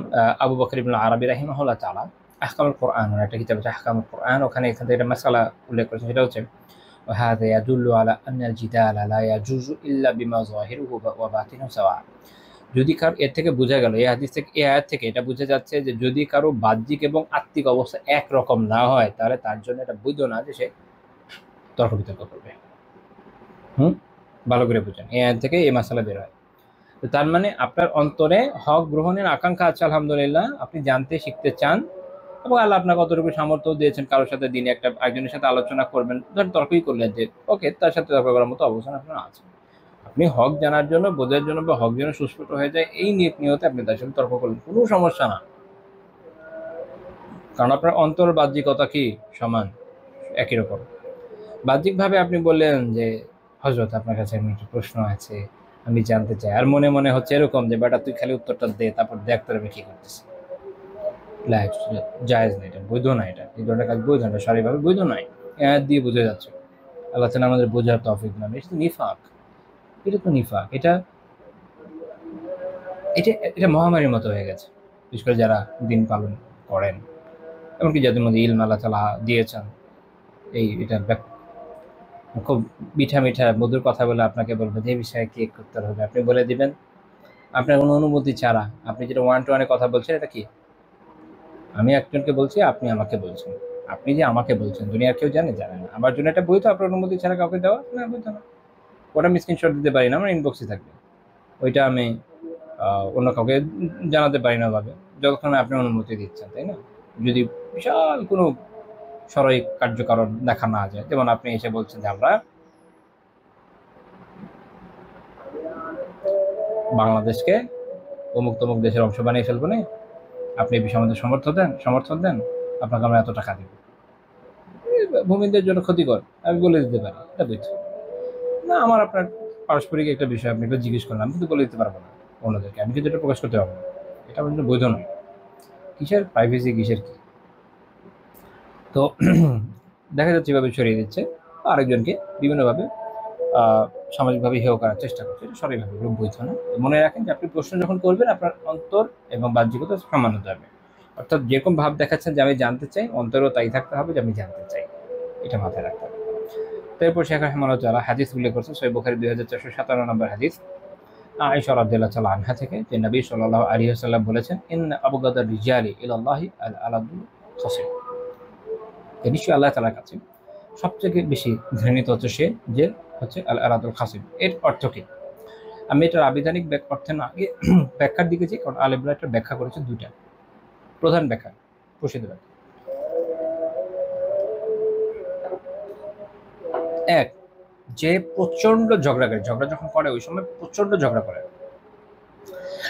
আবু বকর ইবনে আরবি রাহিমাহুল্লাহ তাআলা আহকামুল কোরআন একটা কিতাব আছে আহকামুল কোরআন, ওখানে এখান থেকে একটা মাসালা উল্লেখ করেছেন, সেটা হচ্ছে وهذا يدل على أن الجدال لا يجوز إلا بما ظاهره وباطنه سواء। যদি কারো এর থেকে বোঝা গেল, এই হাদিস থেকে, এই আয়াত থেকে এটা বোঝা যাচ্ছে যে যদি কারো বাহ্যিক এবং আত্মিক অবস্থা একরকম না হয়, তাহলে তার জন্য এটা বৈধ না যে সে তর্ক বিতর্ক করবে। ভালো করে বুঝেন, এই আয়াত থেকে এই মাসালা বের হয়। তো তার মানে আপনার অন্তরে হক গ্রহণের আকাঙ্ক্ষা আছে আলহামদুলিল্লাহ, আপনি জানতে শিখতে চান, এবং আল্লাহ আপনাকে কতটুকু সামর্থ্য দিয়েছেন কারোর সাথে দিনে একজনের সাথে আলোচনা করবেন, ধরেন তর্কই করলেন, যে ওকে তার সাথে তর্ক করার মতো অবস্থান আপনার আছে, আপনি হক জানার জন্য, বোঝার জন্য, বা হক যেন সুস্পষ্ট হয়ে যায় এই নিয়তে আপনি তার সাথে তর্ক করলেন, কোনো সমস্যা না। কারণ আপনার অন্তর বাহ্যিকতা কি সমান, একই রকম। বাহ্যিকভাবে আপনি বললেন যে হযরত আপনার কাছে আমার একটা প্রশ্ন আছে, আমি জানতে চাই, আর মনে মনে হচ্ছে এরকম যে বেটা তুই খালি উত্তরটা দে, তারপর দেখ তোর আমি কি করতেছি। জায়েজ না, এটা বৈধ না, এটা এই ধরনের কাজ বৈধ না, শারীরিকভাবে বৈধ নয়। দিয়ে বোঝা যাচ্ছে। আল্লাহ তাআলা আমাদের বোঝার তৌফিক দান। এটা তো নিফাক, এটা তো নিফাক, এটা এটা এটা মহামারীর মতো হয়ে গেছে, বিশেষ করে যারা দিন পালন করেন, এমনকি যাদের মধ্যে ইলম আল্লাহ তাআলা দিয়েছেন। এটা খুব মিঠা মিঠা মধুর কথা বলে আপনাকে বলবে যে বিষয়ে কি করতে হবে, আপনি বলে দিবেন, আপনার কোনো অনুমতি ছাড়া। আপনি যেটা ওয়ান টু ওয়ানে কথা বলছেন, এটা কি আমি একজনকে বলছি, আপনি আমাকে বলছেন, আপনি যে আমাকে বলছেন দুনিয়ার কেউ জানে না। আমার জন্য এটা বৈধ, আপনার অনুমতি ছাড়া কাউকে দেওয়া না, বৈধ না। ওটা আমি স্ক্রিনশট দিতে পারি না, আমার ইনবক্সে থাকবে, ওইটা আমি অন্য কাউকে জানাতে পারি না ভাবে, যতক্ষণ আপনি অনুমতি দিচ্ছেন, তাই না? যদি বিশাল কোনো সরাই কার্যকারণ দেখা না যায়, যেমন আপনি এসে বলছেন যে আমরা বাংলাদেশকে অমুক তমুক দেশের অংশ বানিয়ে ফেলবো না, আপনি এই বিষয়ে আমাদের সমর্থন দেন, আপনাকে আমরা এত টাকা দেব। ভূমিদের জন্য ক্ষতিকর, আমি বলে দিতে পারি, এটা বৈধ না। আমার আপনার পারস্পরিক একটা বিষয় আপনি একটু জিজ্ঞেস করলাম, কিন্তু বলে দিতে পারবো না অন্যদেরকে, আমি কিন্তু এটা প্রকাশ করতে পারবো না, এটা আমার জন্য বৈধ নয়। কিসের প্রাইভেসি, কিসের কি? তো দেখা যাচ্ছে এভাবে ছড়িয়ে দিচ্ছে, আরেকজনকে বিভিন্নভাবে সামাজিকভাবে হেয় করার চেষ্টা করছে, এটা সরাসরি বৈধ না। মনে রাখেন যে আপনি প্রশ্ন যখন করবেন, আপনার অন্তর এবং বাহ্যিকতা সমান হতে হবে। অর্থাৎ যেরকম ভাব দেখাচ্ছেন যে আমি জানতে চাই, অন্তরও তাই থাকতে হবে যে আমি জানতে চাই, এটা মাথায় রাখতে হবে। তারপর শেখ রাহমাতুল্লাহ তাআলা হাদিস উল্লেখ করছেন, সহিহ বুখারী 2457 নম্বর হাদিস, আয়েশা রাদিয়াল্লাহু তাআলা আনহা থেকে, যে নবী সাল্লাল্লাহু আলাইহি ওয়াসাল্লাম বলেছেন, ইন্না আবগাদার রিজালি ইলাল্লাহি আল আলাদুল খাসিম। নিশ্চয়ই আল্লাহ তাআলার কাছে সবথেকে বেশি ঘৃণিত হচ্ছে সে যে হচ্ছে আল আলাদুল খাসিম। এর অর্থ কি? আমি এটার আবিধানিক অর্থে না আগে ব্যাখ্যার দিকে যাই, কারণ আলেমরা একটা ব্যাখ্যা করেছে দুইটা প্রধান ব্যাখ্যা, প্রসিদ্ধ ব্যাখ্যা। এক, যে প্রচন্ড ঝগড়া যখন করে ওই সময় প্রচন্ড ঝগড়া করে,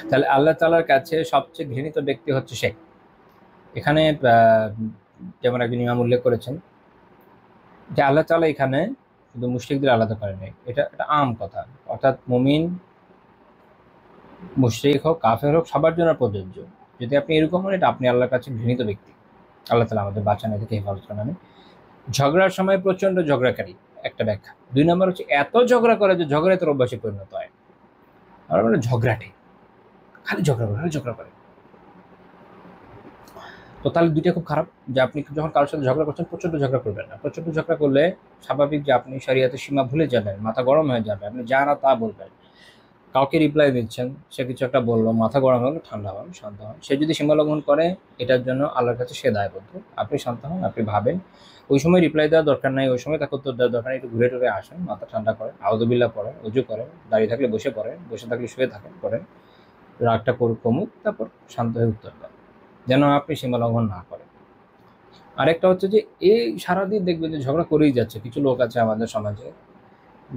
তাহলে আল্লাহ তাআলার কাছে সবচেয়ে ঘৃণিত ব্যক্তি হচ্ছে সে। এখানে যেমন একজন ইমাম উল্লেখ করেছেন যে আল্লাহ তাআলা এখানে শুধু মুশরিকদের আলাদা করে নাই, এটা আম কথা, অর্থাৎ মুমিন মুশরিক হোক কাফের হোক সবার জন্য প্রযোজ্য। যদি আপনি এরকম হন, এটা আপনি আল্লাহর কাছে ঘৃণিত ব্যক্তি। আল্লাহ তাআলা আমাদের বাঁচানো থেকে হেফাজত করেন। ঝগড়ার সময় প্রচন্ড ঝগড়াকারী, একটা ব্যাখ্যা। দুই নম্বর হচ্ছে এত ঝগড়া করে যে ঝগড়ায় তোর অভ্যাসে পরিণত হয়। আর মানে ঝগড়াটে, খালি ঝগড়া করে। তো তাহলে দুইটা খুব খারাপ, যে আপনি যখন কারোর সাথে ঝগড়া করছেন প্রচণ্ড ঝগড়া করবেন না। প্রচণ্ড ঝগড়া করলে স্বাভাবিক যে আপনি শরিয়াতের সীমা ভুলে যাবেন, মাথা গরম হয়ে যাবে, আপনি যা না তা বলবেন। কাউকে রিপ্লাই দিচ্ছেন, সে কিছু একটা বললো, মাথা গরম হলো, ঠান্ডা হন, শান্ত হন। সে যদি সীমা লঙ্ঘন করে এটার জন্য আল্লাহর কাছে সে দায়বদ্ধ। আপনি শান্ত হন, আপনি ভাবেন, ওই সময় রিপ্লাই দেওয়ার দরকার নাই, ওই সময় তাকে উত্তর দেওয়ার দরকার নেই, একটু ঘুরে টুরে আসেন, মাথা ঠান্ডা করেন, আউযুবিল্লাহ পড়েন, উজু করেন, দাঁড়িয়ে থাকলে বসে পড়েন, বসে থাকলে শুয়ে থাকেন, পড়েন, রাগটা কমুক, তারপর শান্ত হয়ে উত্তর দেন, যেন আপনি সীমা লঙ্ঘন না করেন। আরেকটা হচ্ছে যে এই সারাদিন দেখবেন যে ঝগড়া করেই যাচ্ছে। কিছু লোক আছে আমাদের সমাজে,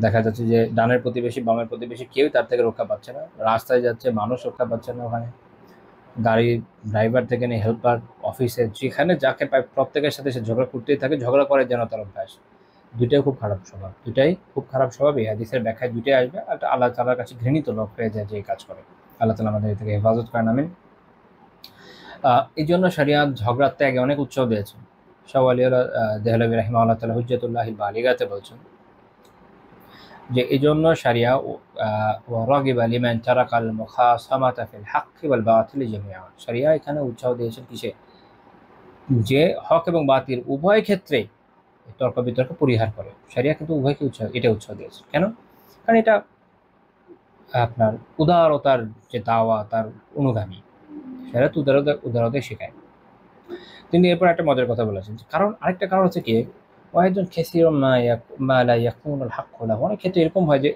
দেখা যাচ্ছে যে ডানের প্রতিবেশী বামের প্রতিবেশী কেউই তার থেকে রক্ষা পাচ্ছে না, রাস্তায় যাচ্ছে মানুষ রক্ষা পাচ্ছে না, ওখানে গাড়ির ড্রাইভার থেকে নিয়ে হেল্পার, অফিসে যেখানে যাকে পায় প্রত্যেকের সাথে সে ঝগড়া করতেই থাকে, ঝগড়া করে যেন তার অভ্যাস। দুইটাই খুব খারাপ স্বভাব, দুইটাই খুব খারাপ স্বভাব। এই হাদিসের ব্যাখ্যায় দুইটাই আসবে। একটা আল্লাহ তাআলার কাছে ঘৃণিত লোক হয়ে যায় যে এই কাজ করে। আল্লাহ তাআলা আমাদের এ থেকে হেফাজত করেন, আমিন। এই জন্য শরিয়াত ঝগড়ার ত্যাগে অনেক উৎসাহ দিয়েছে। শাহ ওয়ালি দেহলভী রাহিমাহুল্লাহ তাআলা হুজ্জাতুল্লাহিল বালিগাতে বলছেন যে এই জন্য শরিয়া রাগিবা লিমান তারাকাল মুখাসামাতা ফিল হাক্কি ওয়াল বাতিল জামিআ, শরিয়া এখানে উৎসাহ দিয়েছেন কিসে? যে হক এবং বাতিল উভয় ক্ষেত্রে তর্ক বিতর্ক পরিহার করে। শরিয়া কিন্তু উভয়কে উৎসাহ দিয়েছে। কেন? কারণ এটা আপনার উদারতার যে দাওয়া, তার অনুগামী। শরিয়াত উদারতা শেখায়। তিনি এরপর একটা মজার কথা বলেছেন, কারণ আরেকটা কারণ হচ্ছে কি, ওয়াহিদুন কাসীরুম মা লা ইয়াকুনুল হাক্কু লাহু। অনেক ক্ষেত্রে এরকম হয় যে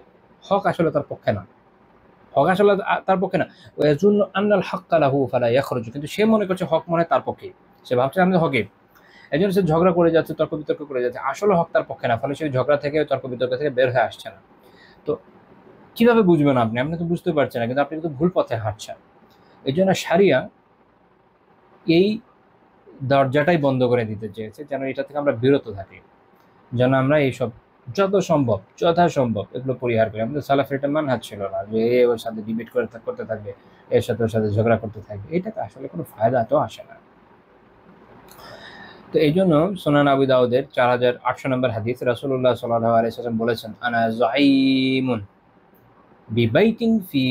হক আসলে তার পক্ষে না, হক আসলে তার পক্ষে না। ওয়ায়াজুন্নু আন্নাল হাক্কা লাহু ফালা ইয়াখরুজু, কিন্তু সে মনে করছে হক মনে তার পক্ষে, সে ভাবছে আমি হকে। এই জন্য সে ঝগড়া করে যাচ্ছে, তর্ক বিতর্ক করে যাচ্ছে, আসলে হক তার পক্ষে না, ফলে সে ঝগড়া থেকে, তর্ক বিতর্ক থেকে বের হয়ে আসছে না। তো কিভাবে বুঝবেন আপনি? আপনি তো বুঝতে পারছেন না, কিন্তু আপনি কিন্তু ভুল পথে হাঁটছেন। এই জন্য শরিয়া এই দরজাটাই বন্ধ করে দিতে চেয়েছে, যেন এটা থেকে আমরা বিরত থাকি, যেন আমরা এইসব যত সম্ভব যথাসম্ভব এগুলো পরিহার করি। আমাদের সালাফের এটা মানহাজ ছিল না যে এ ওর সাথে ডিবেট করতে থাকবে, এর সাথে ওর সাথে ঝগড়া করতে থাকবে, এটাতে আসলে কোনো ফায়দা তো আসে না। তো এই জন্য সুনান আবু দাউদের 4800 নম্বর হাদিস, রাসূলুল্লাহ সাল্লাল্লাহু আলাইহি ওয়াসাল্লাম বলেছেন, আনা যাঈমুন বিবাইতিন ফি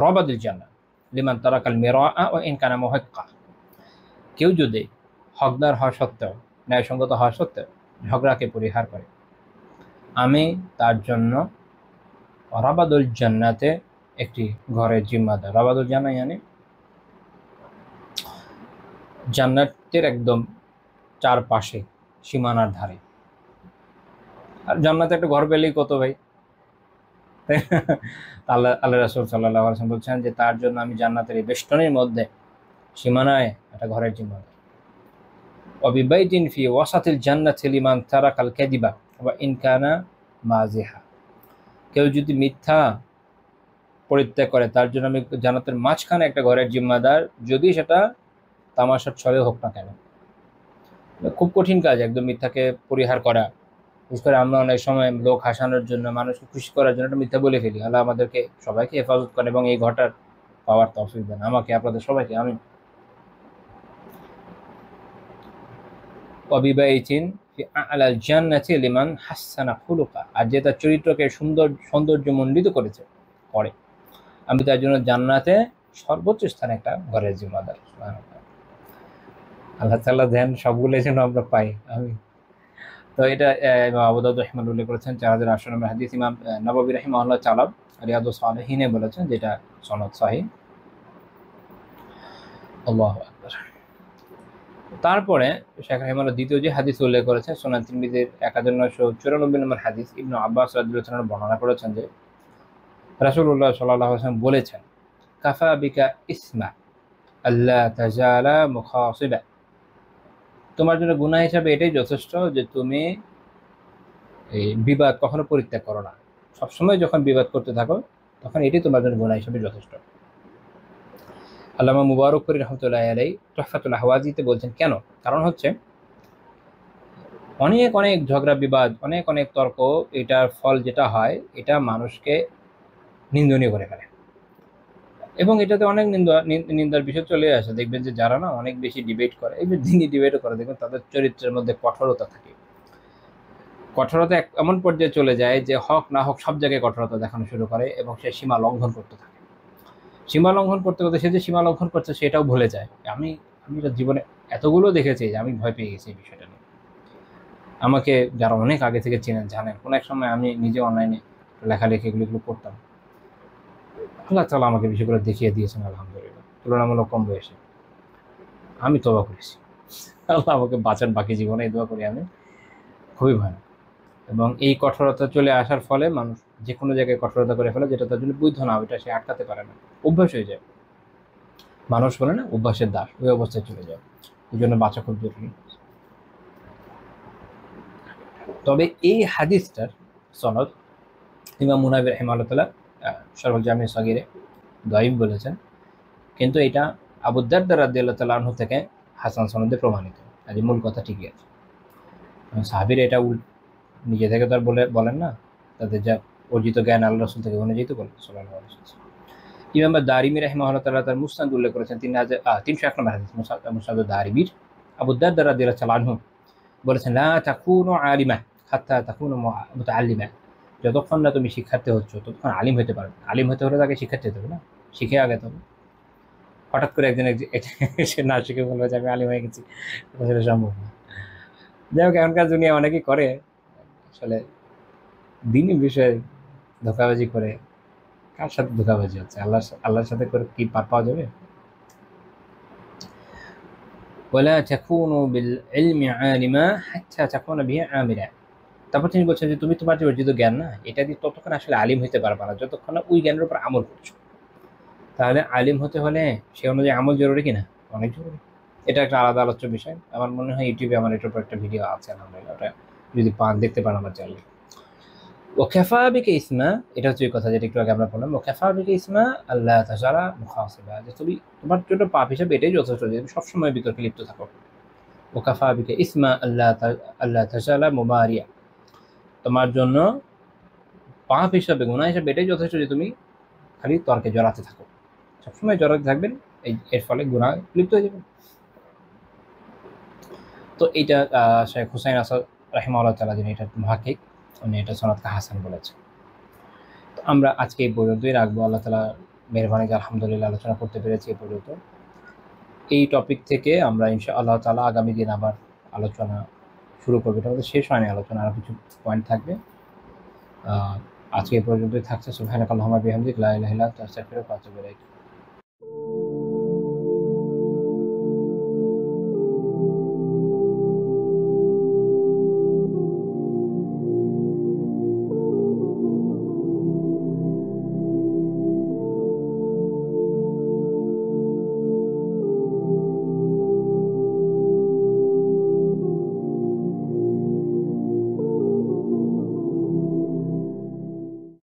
রাবাদিল জান্নাহ লিমান তারাকাল মিরাআ ওয়া ইন কানা মুহিক্কা। কেউ যদি হকদার হওয়া সত্ত্বেও, ন্যায়সঙ্গত হওয়া সত্ত্বেও ঝগড়াকে পরিহার করে, আমি তার জন্য রাবাদুল জান্নাতে একটি ঘরের জিম্মাদার। রাবাদুল জান্নাহ মানে জান্নাতের একদম চারপাশে, সীমানার ধারে। আর জান্নাতে একটা ঘর পেলেই কত ভাই। আল্লাহ রাসূল সাল্লাল্লাহু আলাইহি ওয়াসাল্লাম বলছেন যে তার জন্য আমি জান্নাতের এই বেষ্টনীর মধ্যে সীমানায় একটা ঘরের জিম্মাদার। ওয়াবিবাইতিন ফি ওয়াসাতিল জান্নাতি লিমান তারাকাল কাযিবা ওয়া ইন কানা মাযিহা। কেউ যদি মিথ্যা পরিত্যাগ করে, তার জন্য আমি জান্নাতের মাঝখানে একটা ঘরের জিম্মাদার, যদি সেটা তামাশার ছলে হোক না কেন। খুব কঠিন কাজ একদম মিথ্যাকে পরিহার করা। বিশেষ করে আমরা অনেক সময় লোক হাসানোর জন্য, মানুষকে খুশি করার জন্য একটা মিথ্যা বলে ফেলি। আল্লাহ আমাদেরকে সবাইকে হেফাজত করেন এবং এই ঘরটার পাওয়ার তৌফিক দেন, আমাকে, আপনাদের সবাইকে, আমিন। ওয়াবিবাইতিন ফি আ'লাল জান্নাতি লিমান হাসানা খুলুকা। আর যে তার চরিত্রকে সৌন্দর্যমণ্ডিত করে, আমি তার জন্য জান্নাতে সর্বোচ্চ স্থানে একটা ঘরের জিম্মাদার। আল্লাহ তাআলা দেন সবগুলো যেন আমরা পাই, আমি। তো এটা ইমাম আবু দাউদ রাহিমাহুল্লাহ উল্লেখ করেছেন 4800 নম্বর হাদিস। ইমাম নববী রাহিমাহুল্লাহ তাআলা রিয়াদুস সালিহিনে বলেছেন, যেটা সনদ সহিহ। আল্লাহু আকবার। তারপরে শেখ রাহিমাহুল্লাহ দ্বিতীয় যে হাদিস উল্লেখ করেছেন, সুনান তিরমিজির 1994 নম্বর হাদিস, ইবনু আব্বাস রাদিয়াল্লাহু আনহু বর্ণনা করেছেন যে রাসূলুল্লাহ সাল্লাল্লাহু আলাইহি ওয়াসাল্লাম বলেছেন, কাফা বিকা ইসমা আল্লাহ তাজালা মুখাসিবা। তোমার জন্য গুনাহ হিসাবে এটাই যথেষ্ট যে তুমি এই বিবাদ কখনো পরিত্যাগ করো না। সবসময় যখন বিবাদ করতে থাকো, তখন এটাই তোমার জন্য গুনাহ হিসাবে যথেষ্ট। আল্লামা মুবারকপুরী রহমতুল্লাহি আলাইহি তুহফাতুল আহওয়াজিতে বলছেন, কেন? কারণ হচ্ছে অনেক অনেক ঝগড়া বিবাদ, অনেক অনেক তর্ক, এটার ফল যেটা হয়, এটা মানুষকে নিন্দনীয় করে ফেলে এবং এটাতে অনেক নিন্দার বিষয় চলে আসে। দেখবেন যে যারা না অনেক বেশি ডিবেট করে, এই যে দিনই ডিবেটও করে, দেখবেন তাদের চরিত্রের মধ্যে কঠোরতা থাকে। কঠোরতা এমন পর্যায়ে চলে যায় যে হক না হোক সব জায়গায় কঠোরতা দেখানো শুরু করে এবং সে সীমা লঙ্ঘন করতে থাকে। সীমা লঙ্ঘন করতে করতে সে যে সীমা লঙ্ঘন করছে সেটাও ভুলে যায়। আমি আমি তার জীবনে এতগুলো দেখেছি যে আমি ভয় পেয়ে গেছি এই বিষয়টা নিয়ে। আমাকে যারা অনেক আগে থেকে চেনেন জানেন, কোনো এক সময় আমি নিজে অনলাইনে লেখালেখি এগুলো করতাম। আল্লাহ তাআলা আমাকে বিষয়গুলো দেখিয়ে দিয়েছেন আলহামদুলিল্লাহ, তুলনামূলক কম বয়সে। আমি তওবা করেছি, আল্লাহ আমাকে বাঁচান বাকি জীবনে, এই দোয়া করি আমি। খুবই ভয়ানক। এবং এই কঠোরতা চলে আসার ফলে মানুষ যে কোনো জায়গায় কঠোরতা করে ফেলে, যেটা তার জন্য বৈধ না, ওইটা সে আটকাতে পারে না, অভ্যাস হয়ে যায়। মানুষ বলে না অভ্যাসের দাস, ওই অবস্থায় চলে যায়। এই জন্য বাঁচা খুব জরুরি। তবে এই হাদিসটার সনদ ইমাম মুনাবির রাহিমাহুল্লাহ শরহুল জামি সগীরে দাঈফ বলেছেন, কিন্তু এটা আবু দারদা রাদিয়াল্লাহু তাআলা আনহু থেকে হাসান সনদে প্রমাণিত। আর মূল কথা ঠিকই আছে। সাহাবীরা এটা নিজে থেকে তো আর বলেন না, তাদের যা অর্জিত জ্ঞান আল্লাহ রাসূল থেকে অনুযায়ী তো বলেন সাল্লাল্লাহু আলাইহি ওয়াসাল্লাম। ইমাম দারিমি রাহিমাহুল্লাহ তাআলা তার মুসনাদ উল্লেখ করেছেন 301 নম্বর হাদিস, মুসনাদ দারিমির। আবু দারদা রাদিয়াল্লাহু তাআলা আনহু বলেছেন, লা তাকুনু আলিমা হাত্তা তাকুনু মুতাআল্লিমা। যতক্ষণ না তুমি শিক্ষার্থী হচ্ছ ততক্ষণ আলিম হতে পারবে। আলিম হতে হলে তাকে শিক্ষার্থী হতে হবে না, শিখে আগে তবে। হঠাৎ করে একদিন সে না শিখে বলবে যে আমি আলিম হয়ে গেছি, সেটা সম্ভব না। যাই হোক, এখনকার দুনিয়া অনেকেই করে আসলে দিনই বিষয়ে ধোঁকাবাজি করে। কার সাথে ধোঁকাবাজি হচ্ছে? আল্লাহর সাথে করে কি পার পাওয়া যাবে? ওয়ালা তাকুনু বিল ইলমি আলিমা হাত্তা তাকুনা বিহি আমিলা। তারপর তিনি বলছেন যে তুমি তোমার যে অর্জিত জ্ঞান না, এটা দিয়ে ততক্ষণ আসলে আলিম হতে পারবে না যতক্ষণ না ওই জ্ঞানের উপর আমল করছো। তাহলে আলিম হতে হলে সে অনুযায়ী আমল জরুরি কিনা? অনেক জরুরি। এটা একটা আলাদা আলোচ্য বিষয়। আমার মনে হয় ইউটিউবে আমার এটার উপর একটা ভিডিও আছে, আলহামদুলিল্লাহ। ওটা যদি পান দেখতে পান আমার চ্যানেলে। ওয়াকাফা বিকা ইসমা, এটা হচ্ছে ওই কথা যেটা একটু আগে আমরা বললাম। ওয়াকাফা বিকা ইসমা আল্লাহ তাজালা মুখাসিবা, যে তুমি তোমার জন্য পাপ হিসাবে এটাই যথেষ্ট যে তুমি সবসময় বিতর্কে লিপ্ত থাকো। ওয়াকাফা বিকা ইসমা আল্লাহ তাজালা মুবারিয়া, তোমার জন্য পাপ হিসাবে, গুনাহ হিসাবে এটাই যথেষ্ট যে তুমি খালি তর্কে জড়াতে থাকো, সবসময় জড়াতে থাকবেন। এর ফলে গুনাহ লিপ্ত হয়ে যাবেন। তো এইটা শেখ হুসাইন আসাদ রাহিমাহুল্লাহ তাআলা, যিনি এটা মুহাক্কিক, উনি এটা সনদকে হাসান বলেছেন। তো আমরা আজকে এই পর্যন্তই রাখবো। আল্লাহ তাআলা মেহেরবানি, আলহামদুলিল্লাহ আলোচনা করতে পেরেছি এই পর্যন্ত। এই টপিক থেকে আমরা ইনশাআল্লাহ তাআলা আগামী দিন আবার আলোচনা শুরু করবো। এটা আমাদের শেষ হয়নি আলোচনা, আরও কিছু পয়েন্ট থাকবে। আজকে এই পর্যন্তই থাকছে। সুবহানাকাল্লাহুম্মা বিহামদিকা লা ইলাহা ইল্লা আনতা আস্তাগফিরুকা ওয়া আতুবু ইলাইক।